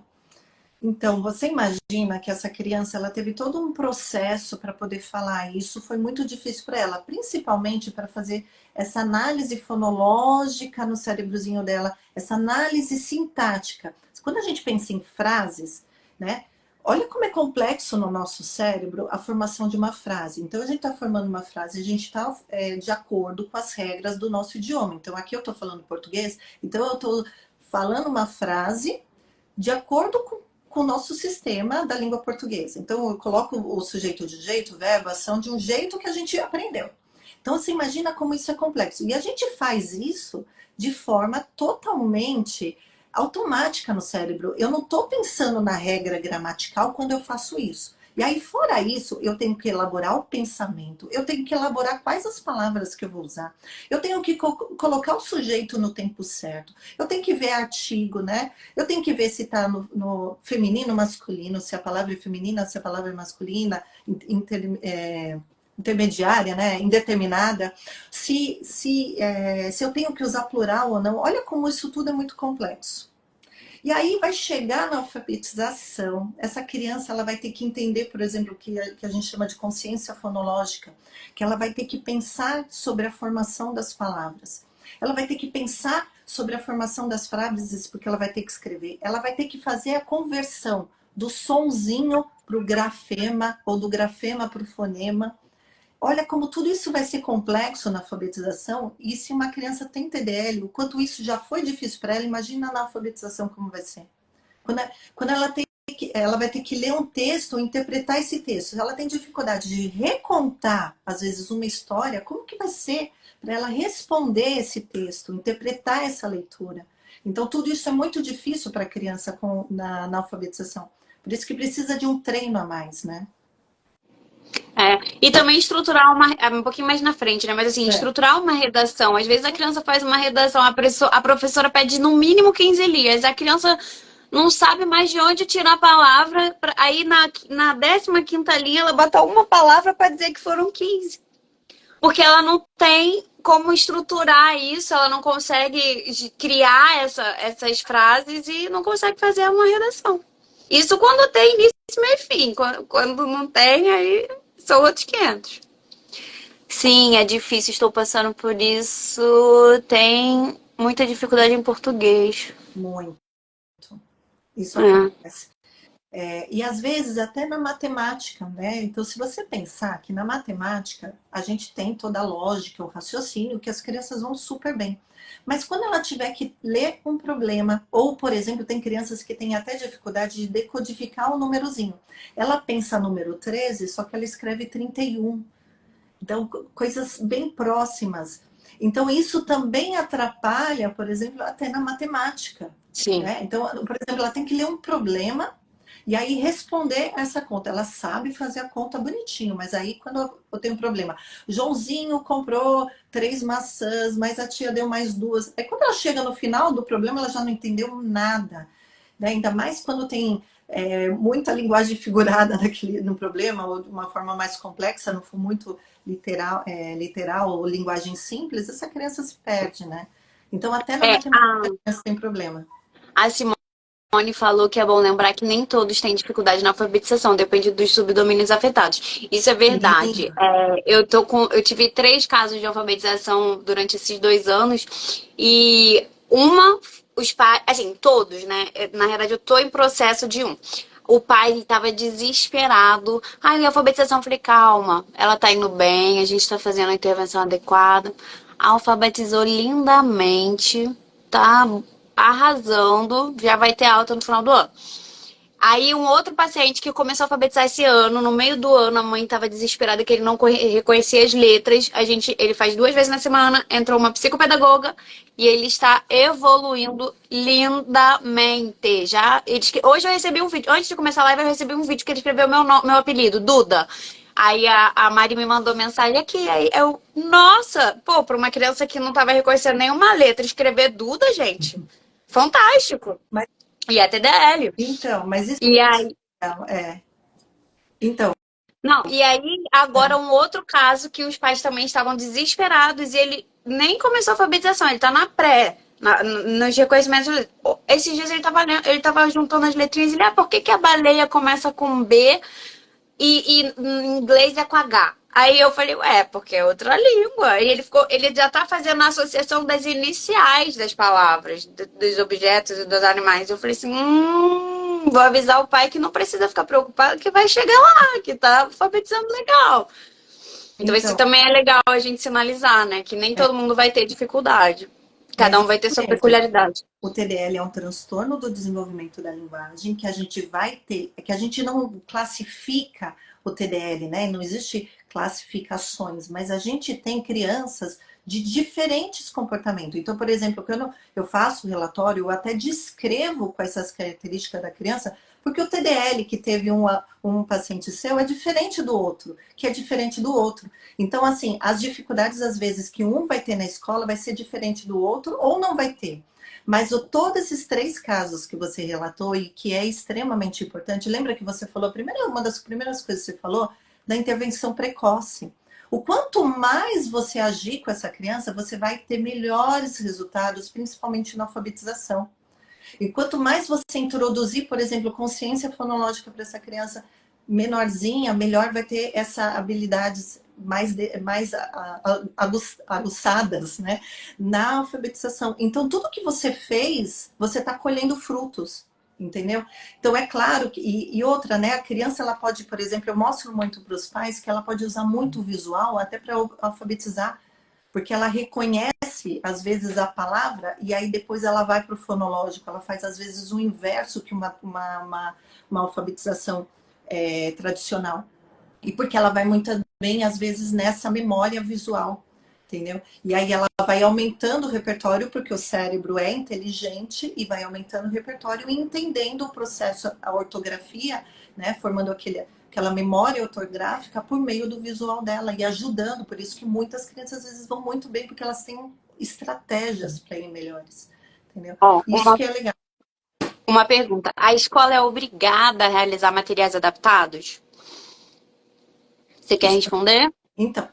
Então, você imagina que essa criança ela teve todo um processo para poder falar. Isso foi muito difícil para ela, principalmente para fazer essa análise fonológica no cérebrozinho dela, essa análise sintática. Quando a gente pensa em frases, né? Olha como é complexo no nosso cérebro a formação de uma frase. Então, a gente está formando uma frase, a gente está de acordo com as regras do nosso idioma. Então, aqui eu estou falando português, então eu estou falando uma frase de acordo com o nosso sistema da língua portuguesa. Então, eu coloco o sujeito de jeito, verbo, ação, de um jeito que a gente aprendeu. Então, você imagina como isso é complexo. E a gente faz isso de forma totalmente automática no cérebro. Eu não estou pensando na regra gramatical quando eu faço isso. E aí, fora isso, eu tenho que elaborar o pensamento, eu tenho que elaborar quais as palavras que eu vou usar, eu tenho que colocar o sujeito no tempo certo, eu tenho que ver artigo, né? Eu tenho que ver se está no feminino, masculino, se a palavra é feminina, se a palavra é masculina, intermediária, né? Indeterminada, se eu tenho que usar plural ou não. Olha como isso tudo é muito complexo. E aí vai chegar na alfabetização, essa criança ela vai ter que entender, por exemplo, o que a gente chama de consciência fonológica, que ela vai ter que pensar sobre a formação das palavras. Ela vai ter que pensar sobre a formação das frases, porque ela vai ter que escrever. Ela vai ter que fazer a conversão do sonzinho para o grafema, ou do grafema para o fonema. Olha como tudo isso vai ser complexo na alfabetização, e se uma criança tem TDL, o quanto isso já foi difícil para ela, imagina na alfabetização como vai ser. Quando ela vai ter que ler um texto ou interpretar esse texto. Ela tem dificuldade de recontar, às vezes, uma história, como que vai ser para ela responder esse texto, interpretar essa leitura? Então, tudo isso é muito difícil para a criança na alfabetização. Por isso que precisa de um treino a mais, né? E também estruturar um pouquinho mais na frente, né? Mas assim, estruturar uma redação. Às vezes a criança faz uma redação, a professora pede no mínimo 15 linhas. A criança não sabe mais de onde tirar a palavra. Aí na 15ª linha ela bota uma palavra para dizer que foram 15. Porque ela não tem como estruturar isso, ela não consegue criar essas frases e não consegue fazer uma redação. Isso quando tem início, meio e fim. Quando não tem, aí são outros 500. Sim, é difícil, estou passando por isso. Tem muita dificuldade em português. Muito. Isso acontece. E às vezes até na matemática, né? Então, se você pensar que na matemática a gente tem toda a lógica, o raciocínio, que as crianças vão super bem. Mas quando ela tiver que ler um problema, ou, por exemplo, tem crianças que têm até dificuldade de decodificar o númerozinho. Ela pensa número 13, só que ela escreve 31. Então, coisas bem próximas. Então, isso também atrapalha, por exemplo, até na matemática. Sim. Né? Então, por exemplo, ela tem que ler um problema e aí responder essa conta. Ela sabe fazer a conta bonitinho, mas aí quando eu tenho um problema, Joãozinho comprou 3 maçãs, mas a tia deu mais 2. Aí quando ela chega no final do problema, ela já não entendeu nada. Né? Ainda mais quando tem muita linguagem figurada no problema, ou de uma forma mais complexa, não for muito literal ou linguagem simples, essa criança se perde, né? Então até na matemática a criança tem problema. A Simone falou que é bom lembrar que nem todos têm dificuldade na alfabetização, depende dos subdomínios afetados. Isso é verdade. Eu tive 3 casos de alfabetização durante esses 2 anos e os pais, assim, todos, né? Na realidade, eu tô em processo de um. O pai estava desesperado. Ai, alfabetização, eu falei, calma, ela tá indo bem, a gente tá fazendo a intervenção adequada. Alfabetizou lindamente, tá arrasando, já vai ter alta no final do ano. Aí um outro paciente que começou a alfabetizar esse ano, no meio do ano, a mãe estava desesperada que ele não reconhecia as letras. Ele faz 2 vezes na semana, entrou uma psicopedagoga e ele está evoluindo lindamente. Hoje eu recebi um vídeo, antes de começar a live, eu recebi um vídeo que ele escreveu meu apelido, Duda. Aí a Mari me mandou mensagem aqui, aí nossa, pô, para uma criança que não estava reconhecendo nenhuma letra, escrever Duda, gente, fantástico. E é TDL. Então, mas isso... E aí... Então... Não, e aí agora um outro caso que os pais também estavam desesperados e ele nem começou a alfabetização, ele tá na pré. Nos reconhecimentos. Esses dias ele tava juntando as letrinhas e ele, por que que a baleia começa com B e em inglês é com H? Aí eu falei, porque é outra língua. E ele já tá fazendo a associação das iniciais das palavras, dos objetos e dos animais. Eu falei assim, vou avisar o pai que não precisa ficar preocupado, que vai chegar lá, que tá alfabetizando legal. Então, isso também é legal a gente sinalizar, né? Que nem todo mundo vai ter dificuldade. Cada um vai ter sua peculiaridade. O TDL é um transtorno do desenvolvimento da linguagem que a gente vai ter, que a gente não classifica o TDL, né? Não existe classificações, mas a gente tem crianças de diferentes comportamentos. Então, por exemplo, quando eu faço o relatório, eu até descrevo quais essas características da criança, porque o TDL que teve um paciente seu é diferente do outro, que é diferente do outro. Então, assim, as dificuldades, às vezes, que um vai ter na escola vai ser diferente do outro ou não vai ter. Mas todos esses 3 casos que você relatou e que é extremamente importante, lembra que você falou, uma das primeiras coisas que você falou, da intervenção precoce. O quanto mais você agir com essa criança, você vai ter melhores resultados, principalmente na alfabetização. E quanto mais você introduzir, por exemplo, consciência fonológica para essa criança menorzinha, melhor vai ter essas habilidades mais aguçadas, né, na alfabetização. Então, tudo que você fez, você está colhendo frutos, entendeu? Então, é claro que... E outra, né, a criança, ela pode, por exemplo, eu mostro muito para os pais que ela pode usar muito o visual até para alfabetizar, porque ela reconhece, às vezes, a palavra e aí depois ela vai para o fonológico, ela faz, às vezes, o inverso que uma alfabetização tradicional. E porque ela vai muito bem, às vezes, nessa memória visual, entendeu? E aí ela vai aumentando o repertório, porque o cérebro é inteligente e vai aumentando o repertório e entendendo o processo, a ortografia, né? Formando aquela memória ortográfica por meio do visual dela e ajudando. Por isso que muitas crianças, às vezes, vão muito bem, porque elas têm estratégias para irem melhores, entendeu? Isso que é legal. Uma pergunta. A escola é obrigada a realizar materiais adaptados? Você quer responder? Então,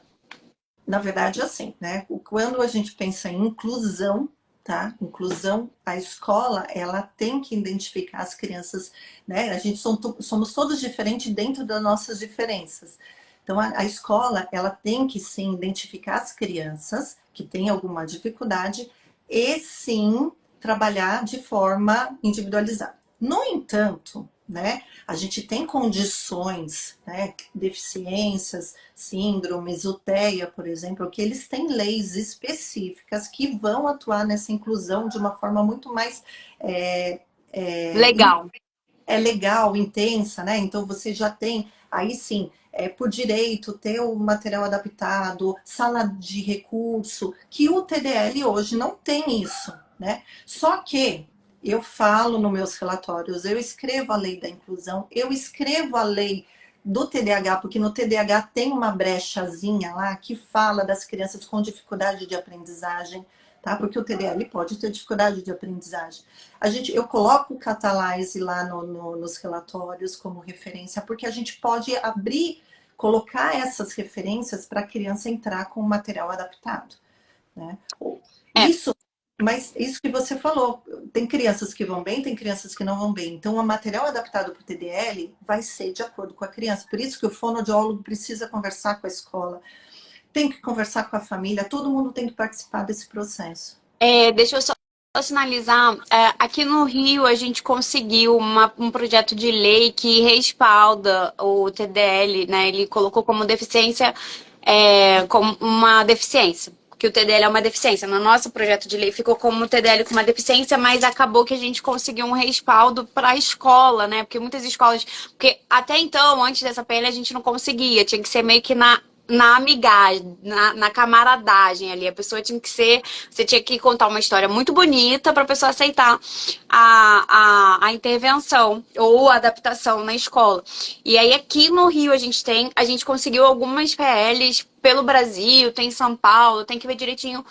na verdade, assim, né? Quando a gente pensa em inclusão, tá? Inclusão, a escola, ela tem que identificar as crianças, né? A gente somos todos diferentes dentro das nossas diferenças. Então, a escola, ela tem que, sim, identificar as crianças que têm alguma dificuldade e, sim, trabalhar de forma individualizada. No entanto, né, a gente tem condições, né, deficiências, síndromes, o TEA, por exemplo, que eles têm leis específicas que vão atuar nessa inclusão de uma forma muito mais legal. Legal, intensa, né? Então você já tem, aí sim, por direito, ter o material adaptado, sala de recurso, que o TDL hoje não tem isso, né? Só que eu falo nos meus relatórios, eu escrevo a lei da inclusão, eu escrevo a lei do TDAH, porque no TDAH tem uma brechazinha lá que fala das crianças com dificuldade de aprendizagem, tá? Porque o TDAH pode ter dificuldade de aprendizagem. Eu coloco o Catalyze lá nos relatórios como referência, porque a gente pode colocar essas referências para a criança entrar com o material adaptado, né? Mas isso que você falou, tem crianças que vão bem, tem crianças que não vão bem. Então, o material adaptado para o TDL vai ser de acordo com a criança. Por isso que o fonoaudiólogo precisa conversar com a escola, tem que conversar com a família, todo mundo tem que participar desse processo. Deixa eu só sinalizar, aqui no Rio a gente conseguiu um projeto de lei que respalda o TDL, né? Ele colocou como deficiência, como uma deficiência. Que o TDL é uma deficiência. No nosso projeto de lei ficou como o TDL com uma deficiência, mas acabou que a gente conseguiu um respaldo para a escola, né? Porque muitas escolas... Porque até então, antes dessa PL, a gente não conseguia. Tinha que ser meio que na amigagem, na camaradagem ali. A pessoa tinha que ser... Você tinha que contar uma história muito bonita para a pessoa aceitar a intervenção ou a adaptação na escola. E aí, aqui no Rio, a gente conseguiu algumas PLs pelo Brasil, tem em São Paulo, tem que ver direitinho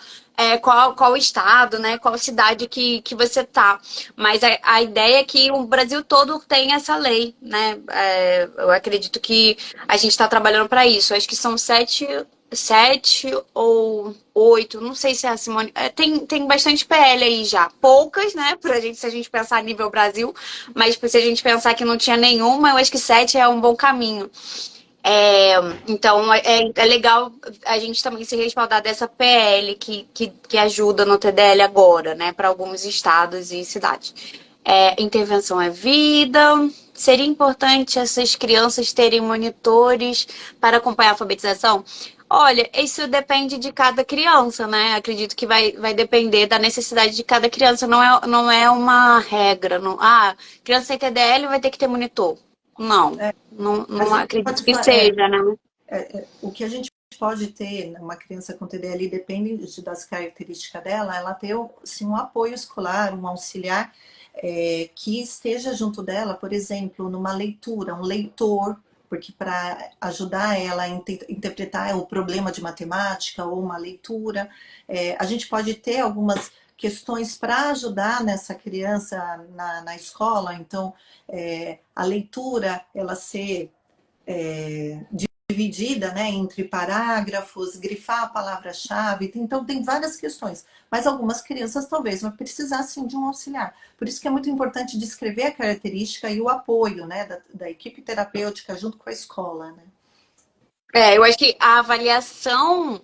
qual estado, né, qual cidade que você tá. Mas a ideia é que o Brasil todo tem essa lei, né? Eu acredito que a gente está trabalhando para isso. Acho que são 7 7 ou 8, não sei se é a Simone. Tem bastante PL aí já. Poucas, né? Pra gente, se a gente pensar a nível Brasil, mas se a gente pensar que não tinha nenhuma, eu acho que 7 é um bom caminho. É, então é legal a gente também se respaldar dessa PL que ajuda no TDL agora, né? Para alguns estados e cidades. Intervenção é vida. Seria importante essas crianças terem monitores para acompanhar a alfabetização? Olha, isso depende de cada criança, né? Acredito que vai depender da necessidade de cada criança. Não é uma regra. Não, criança tem TDL vai ter que ter monitor. Não, É, a não gente acredito pode que falar, seja, né? o que a gente pode ter numa criança com TDL, depende das características dela, ela ter assim, um apoio escolar, um auxiliar que esteja junto dela, por exemplo, numa leitura, um leitor, porque para ajudar ela a interpretar o problema de matemática ou uma leitura, a gente pode ter algumas questões para ajudar nessa criança na escola, então a leitura ela ser dividida, né, entre parágrafos, grifar a palavra-chave, então tem várias questões, mas algumas crianças talvez vão precisar sim de um auxiliar. Por isso que é muito importante descrever a característica e o apoio, né, da equipe terapêutica junto com a escola, né? Eu acho que a avaliação,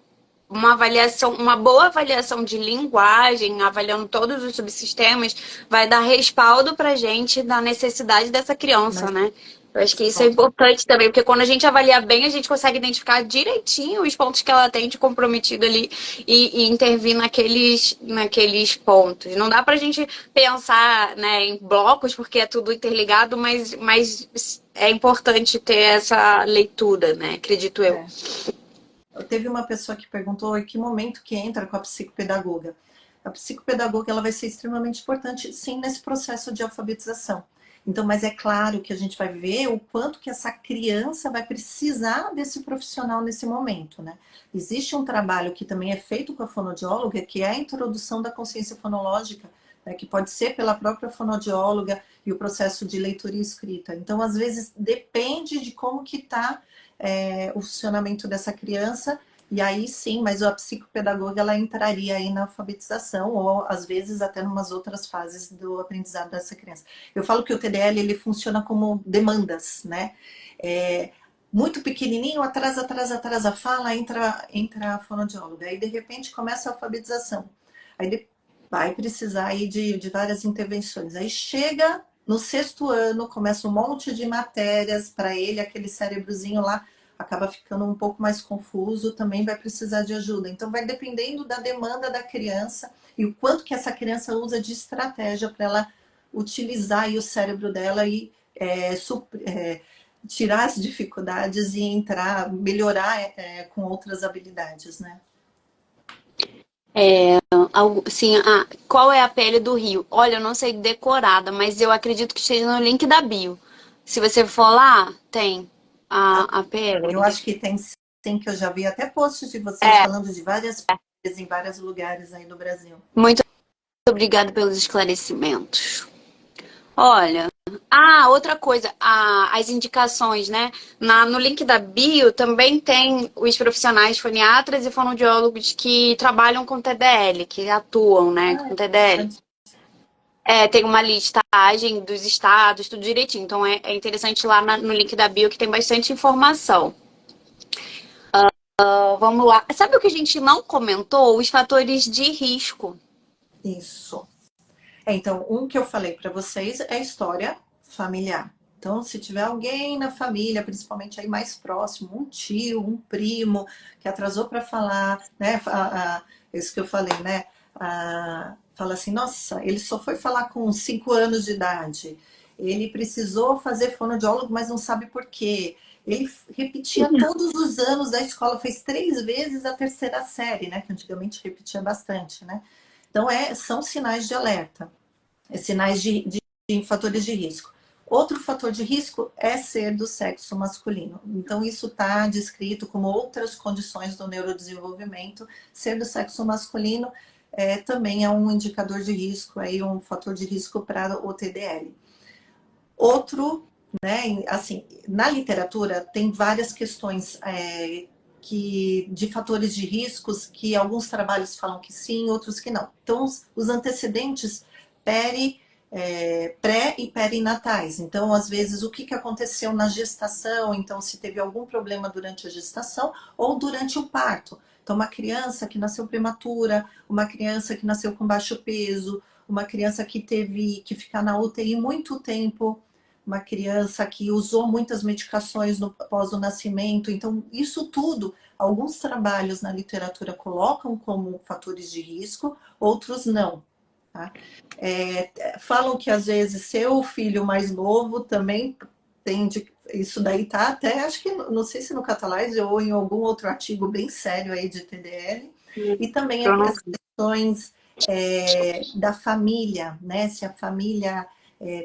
uma boa avaliação de linguagem, avaliando todos os subsistemas, vai dar respaldo para a gente da necessidade dessa criança, Mas, né? Eu acho que isso é importante também, porque quando a gente avalia bem, a gente consegue identificar direitinho os pontos que ela tem de comprometido ali e intervir naqueles pontos. Não dá pra gente pensar, né, em blocos, porque é tudo interligado, mas é importante ter essa leitura, né? Acredito eu. Teve uma pessoa que perguntou em que momento que entra com a psicopedagoga. A psicopedagoga ela vai ser extremamente importante, sim, nesse processo de alfabetização. Então, mas é claro que a gente vai ver o quanto que essa criança vai precisar desse profissional nesse momento, né? Existe um trabalho que também é feito com a fonoaudióloga, que é a introdução da consciência fonológica, né? Que pode ser pela própria fonoaudióloga e o processo de leitura e escrita. Então, às vezes, depende de como que está o funcionamento dessa criança, e aí sim, mas a psicopedagoga ela entraria aí na alfabetização, ou às vezes até em umas outras fases do aprendizado dessa criança. Eu falo que o TDL ele funciona como demandas, né? Muito pequenininho, atrasa a fala, entra a fonoaudióloga, aí de repente começa a alfabetização, aí vai precisar aí de várias intervenções, aí chega no 6º ano, começa um monte de matérias para ele, aquele cérebrozinho lá acaba ficando um pouco mais confuso, também vai precisar de ajuda. Então, vai dependendo da demanda da criança e o quanto que essa criança usa de estratégia para ela utilizar aí o cérebro dela e tirar as dificuldades e entrar, melhorar com outras habilidades, né? Sim, qual é a pele do rio? Olha, eu não sei decorada, mas eu acredito que esteja no link da bio. Se você for lá, tem a pele. Eu acho que tem sim, que eu já vi até posts de vocês É, falando de várias pele em vários lugares aí no Brasil. muito obrigada pelos esclarecimentos. Olha, outra coisa, as indicações, né? No link da bio também tem os profissionais foniatras e fonoaudiólogos que trabalham com TDL, que atuam, né, com TDL. Tem uma listagem dos estados, tudo direitinho. Então é interessante ir lá no link da bio que tem bastante informação. Vamos lá. Sabe o que a gente não comentou? Os fatores de risco. Isso. Então, um que eu falei para vocês é a história familiar. Então, se tiver alguém na família, principalmente aí mais próximo, um tio, um primo, que atrasou para falar, né? Isso que eu falei, né? Fala assim, nossa, ele só foi falar com 5 anos de idade. Ele precisou fazer fonoaudiólogo, mas não sabe por quê. Ele repetia todos os anos da escola, fez 3 vezes a 3ª série, né? Que antigamente repetia bastante, né? Então, são sinais de alerta, sinais de fatores de risco. Outro fator de risco é ser do sexo masculino. Então, isso está descrito como outras condições do neurodesenvolvimento. Ser do sexo masculino também é um indicador de risco, aí um fator de risco para o TDL. Outro, né, assim, na literatura tem várias questões de fatores de riscos que alguns trabalhos falam que sim, outros que não. Então, os antecedentes pré e perinatais. Então, às vezes, o que aconteceu na gestação, então, se teve algum problema durante a gestação ou durante o parto. Então, uma criança que nasceu prematura, uma criança que nasceu com baixo peso, uma criança que teve que ficar na UTI muito tempo, uma criança que usou muitas medicações após o nascimento. Então, isso tudo, alguns trabalhos na literatura colocam como fatores de risco, outros não. Tá? Falam que às vezes seu filho mais novo também tem isso daí tá até, acho que, não sei se no Catalyze ou em algum outro artigo bem sério aí de TDL, e também as questões da família, né? Se a família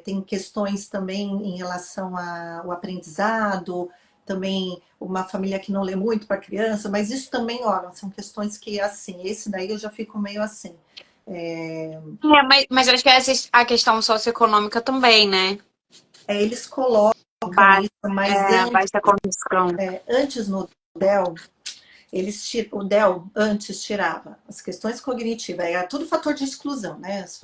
tem questões também em relação ao aprendizado, também uma família que não lê muito para criança, mas isso também, olha, são questões que, assim, esse daí eu já fico meio assim. Mas eu acho que essa é a questão socioeconômica também, né? Eles colocam isso, mas baixa condição. Antes no DEL, o DEL antes tirava as questões cognitivas, era tudo fator de exclusão, né? As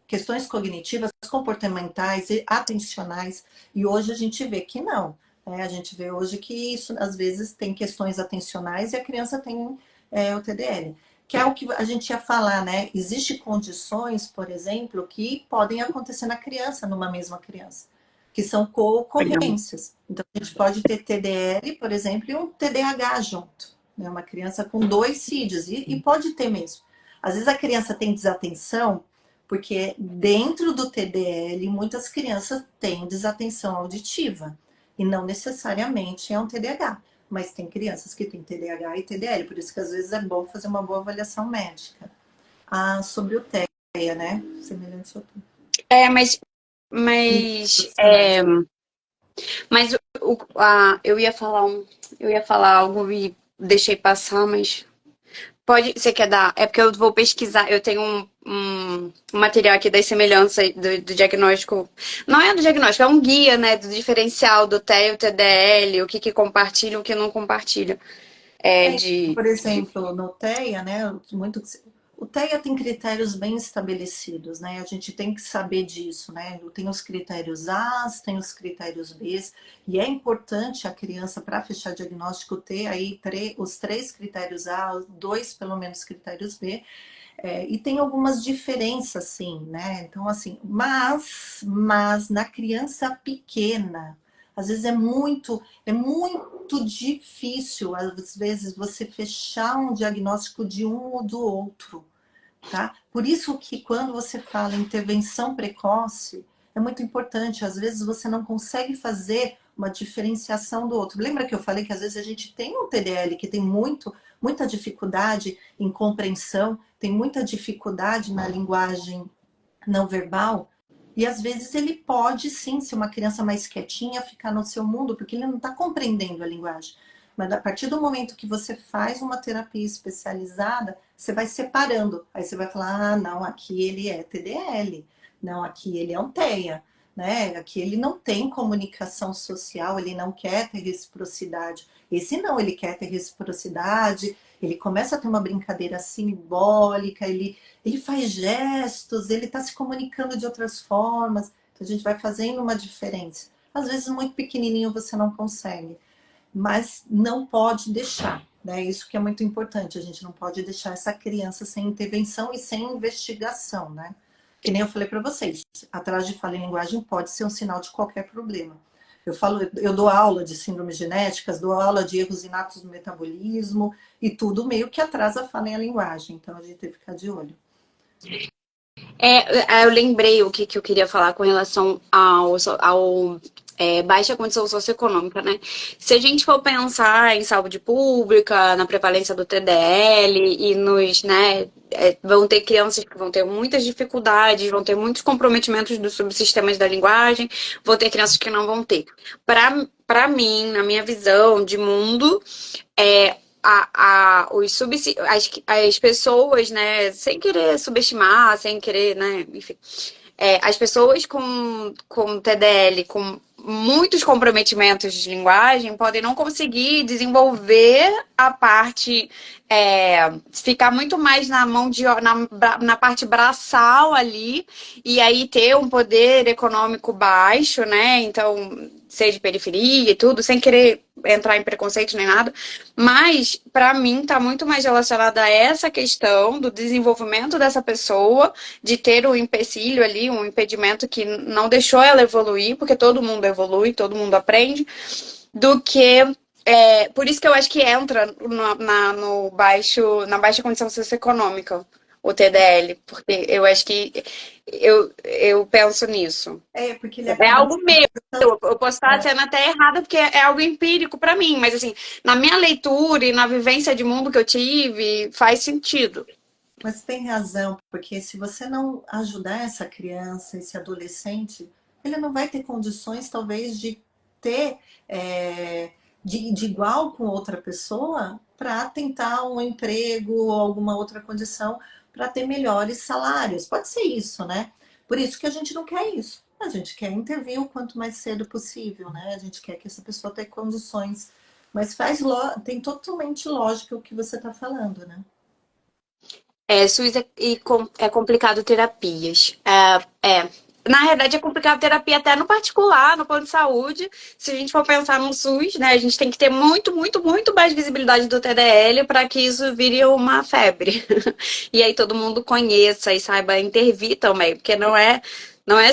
questões cognitivas, comportamentais e atencionais, e hoje a gente vê que não. Né? A gente vê hoje que isso, às vezes, tem questões atencionais e a criança tem o TDL. Que é o que a gente ia falar, né? Existem condições, por exemplo, que podem acontecer na criança, numa mesma criança, que são co-ocorrências. Então, a gente pode ter TDL, por exemplo, e um TDAH junto. Né? Uma criança com 2 CIDs, e pode ter mesmo. Às vezes a criança tem desatenção, porque dentro do TDL, muitas crianças têm desatenção auditiva, e não necessariamente é um TDAH. Mas tem crianças que têm TDAH e TDL, por isso que às vezes é bom fazer uma boa avaliação médica. Sobre o TEA, né? Semelhante ao TEA. Mas eu ia falar algo e deixei passar, mas você quer dar? É porque eu vou pesquisar, eu tenho um material aqui das semelhanças do diagnóstico, não é do diagnóstico, é um guia, né, do diferencial do TEA e o TDL, o que compartilha e o que não compartilha. Por exemplo, no TEA, né, o TEA tem critérios bem estabelecidos, né? A gente tem que saber disso, né? Tem os critérios A, tem os critérios B, e é importante a criança, para fechar diagnóstico, ter aí os 3 critérios A, 2 pelo menos critérios B, e tem algumas diferenças, sim, né? Então, assim, mas na criança pequena, às vezes é muito difícil, às vezes, você fechar um diagnóstico de um ou do outro, tá? Por isso que quando você fala intervenção precoce, é muito importante. Às vezes você não consegue fazer uma diferenciação do outro. Lembra que eu falei que às vezes a gente tem um TDL que tem muita dificuldade em compreensão, tem muita dificuldade na linguagem não verbal? E às vezes ele pode sim ser uma criança mais quietinha, ficar no seu mundo, porque ele não está compreendendo a linguagem. Mas a partir do momento que você faz uma terapia especializada, você vai separando. Aí você vai falar, não, aqui ele é TDL, não, aqui ele é um TEA, né? Aqui ele não tem comunicação social, ele não quer ter reciprocidade. Esse não, ele quer ter reciprocidade, ele começa a ter uma brincadeira simbólica, ele faz gestos, ele está se comunicando de outras formas. Então a gente vai fazendo uma diferença. Às vezes muito pequenininho você não consegue, mas não pode deixar, né? Isso que é muito importante, a gente não pode deixar essa criança sem intervenção e sem investigação, né? Que nem eu falei para vocês, atrás de fala em linguagem pode ser um sinal de qualquer problema. Eu dou aula de síndromes genéticas, dou aula de erros inatos no metabolismo e tudo meio que atrasa a fala em linguagem, então a gente tem que ficar de olho. Eu lembrei o que eu queria falar com relação ao baixa condição socioeconômica, né? Se a gente for pensar em saúde pública, na prevalência do TDL e né, vão ter crianças que vão ter muitas dificuldades, vão ter muitos comprometimentos dos subsistemas da linguagem, vão ter crianças que não vão ter. Para mim, na minha visão de mundo, as pessoas, né, sem querer subestimar, sem querer, né, enfim, as pessoas com TDL, com muitos comprometimentos de linguagem podem não conseguir desenvolver a parte, ficar muito mais na mão na parte braçal ali, e aí ter um poder econômico baixo, né? Então, ser de periferia e tudo, sem querer entrar em preconceito nem nada, mas para mim tá muito mais relacionada a essa questão do desenvolvimento dessa pessoa, de ter um empecilho ali, um impedimento que não deixou ela evoluir, porque todo mundo evolui, todo mundo aprende, do que por isso que eu acho que entra na baixa condição socioeconômica o TDL, porque eu acho que eu penso nisso. Porque ele É acaba... algo meu. Eu posso estar sendo até errada, porque é algo empírico para mim, mas assim, na minha leitura e na vivência de mundo que eu tive, faz sentido. Mas tem razão, porque se você não ajudar essa criança, esse adolescente, ele não vai ter condições, talvez, de ter de igual com outra pessoa para tentar um emprego ou alguma outra condição para ter melhores salários. Pode ser isso, né? Por isso que a gente não quer isso. A gente quer intervir o quanto mais cedo possível, né? A gente quer que essa pessoa tenha condições. Mas tem totalmente lógica o que você está falando, né? SUS é complicado terapias. Na verdade, é complicado terapia até no particular, no plano de saúde. Se a gente for pensar no SUS, né, a gente tem que ter muito, muito, muito mais visibilidade do TDL para que isso vire uma febre. E aí todo mundo conheça e saiba intervir também, porque não é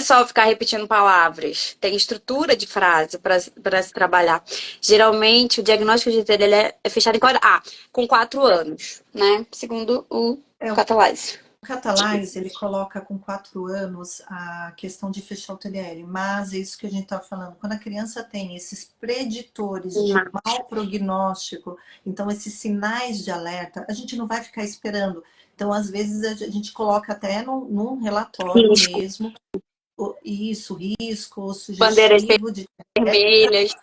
só ficar repetindo palavras, tem estrutura de frase para se trabalhar. Geralmente, o diagnóstico de TDL é fechado com 4 anos, né? Segundo o Catalyze. O Catalyze, ele coloca com 4 anos a questão de fechar o TDL, mas é isso que a gente está falando. Quando a criança tem esses preditores de mau prognóstico, então esses sinais de alerta, a gente não vai ficar esperando. Então, às vezes, a gente coloca até num relatório mesmo, risco Bandeiras sugestivo de vermelhas.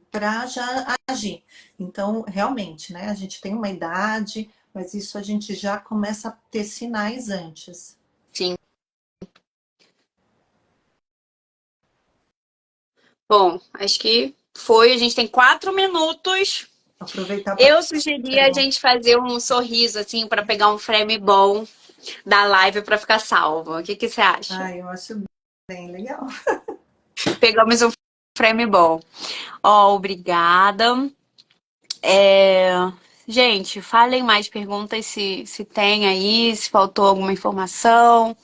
Para já agir. Então, realmente, né? A gente tem uma idade, mas isso a gente já começa a ter sinais antes. Sim. Bom, acho que foi. A gente tem 4 minutos. Aproveitar Eu sugeri a gente fazer um sorriso, assim, para pegar um frame bom da live para ficar salvo. O que você acha? Eu acho bem legal. Pegamos um frame bom. Obrigada. Gente, falem mais perguntas se tem aí, se faltou alguma informação.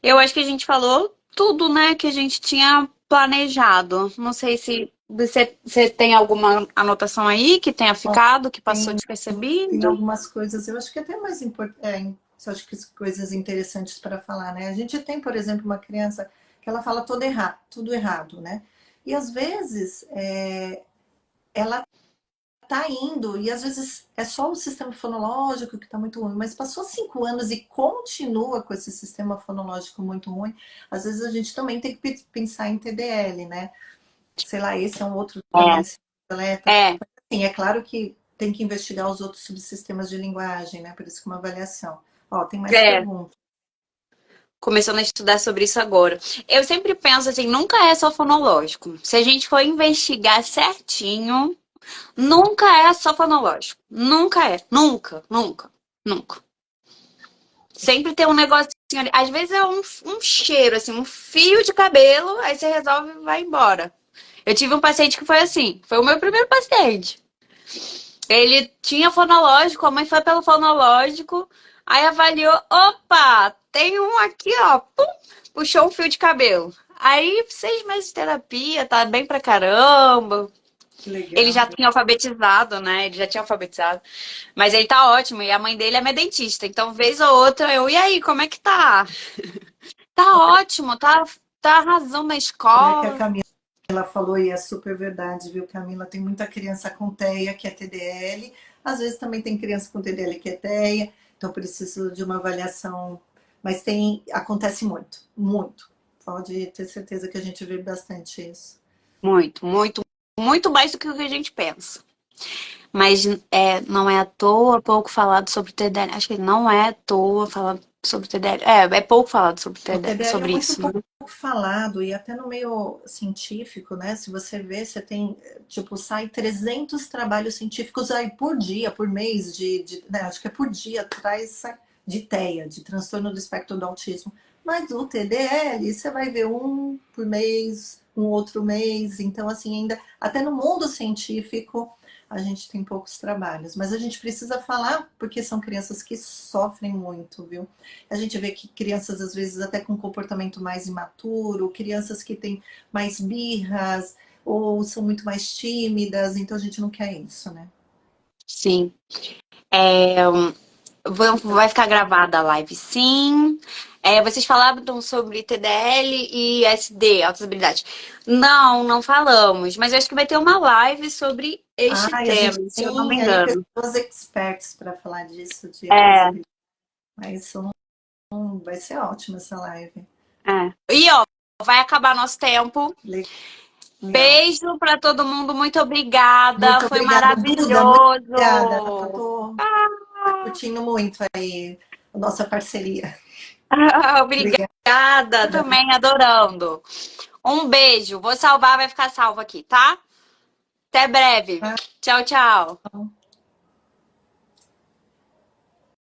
Eu acho que a gente falou tudo, né, que a gente tinha planejado. Não sei se você tem alguma anotação aí que tenha ficado, que passou despercebido. Tem algumas coisas, eu acho que até mais importante, acho que coisas interessantes para falar, né? A gente tem, por exemplo, uma criança que ela fala tudo errado, né? E às vezes ela tá indo, e às vezes é só o sistema fonológico que está muito ruim, mas passou 5 anos e continua com esse sistema fonológico muito ruim, às vezes a gente também tem que pensar em TDL, né? Sei lá, esse é um outro alerta. Assim, é claro que tem que investigar os outros subsistemas de linguagem, né? Por isso que uma avaliação. Tem mais perguntas. Começando a estudar sobre isso agora. Eu sempre penso assim, nunca é só fonológico. Se a gente for investigar certinho, nunca é só fonológico. Nunca é. Nunca, nunca, nunca. Sempre tem um negocinho ali. Às vezes é um cheiro, assim, um fio de cabelo, aí você resolve e vai embora. Eu tive um paciente que foi assim. Foi o meu primeiro paciente. Ele tinha fonológico, a mãe foi pelo fonológico, aí avaliou, opa, tem um aqui, ó, pum, puxou um fio de cabelo. Aí, 6 meses de terapia, tá bem pra caramba. Legal. Ele já tinha alfabetizado, né? Ele já tinha alfabetizado. Mas ele tá ótimo, e a mãe dele é minha dentista. Então, vez ou outra, e aí, como é que tá? Tá ótimo, tá arrasando na escola. Que a Camila falou, e é super verdade, viu, Camila? Tem muita criança com TEA que é TDL, às vezes também tem criança com TDL que é TEA, então precisa de uma avaliação, mas acontece muito, muito. Pode ter certeza que a gente vê bastante isso. Muito, muito, muito mais do que o que a gente pensa. Mas não é à toa pouco falado sobre TDL. Acho que não é à toa sobre o TDL. É pouco falado sobre o O TDL, TDL é sobre muito isso, né? pouco falado e até no meio científico, né? Se você vê, você tem, tipo, sai 300 trabalhos científicos aí por dia, por mês, né? Acho que é por dia, atrás de TEA, de transtorno do espectro do autismo. Mas o TDL, você vai ver um por mês, um outro mês. Então, assim, ainda, até no mundo científico, a gente tem poucos trabalhos. Mas a gente precisa falar, porque são crianças que sofrem muito, viu? A gente vê que crianças, às vezes, até com comportamento mais imaturo, crianças que têm mais birras ou são muito mais tímidas, então a gente não quer isso, né? Sim. Vai ficar gravada a live, sim. Vocês falaram sobre TDL e SD, altas habilidades. Não falamos, mas eu acho que vai ter uma live sobre este Ah, e a gente tema, se eu não me tem aí engano. pessoas experts para falar disso, de altas É, habilidades. Mas isso vai ser ótimo essa live. E ó, vai acabar nosso tempo. Legal. Beijo para todo mundo, muito obrigada. Muito Foi obrigada, Duda. Muito obrigada. Eu maravilhoso. tô curtindo muito aí a nossa parceria. Obrigada. Obrigada, também adorando. Um beijo. Vou salvar, vai ficar salvo aqui, tá? Até breve. Tchau, tchau.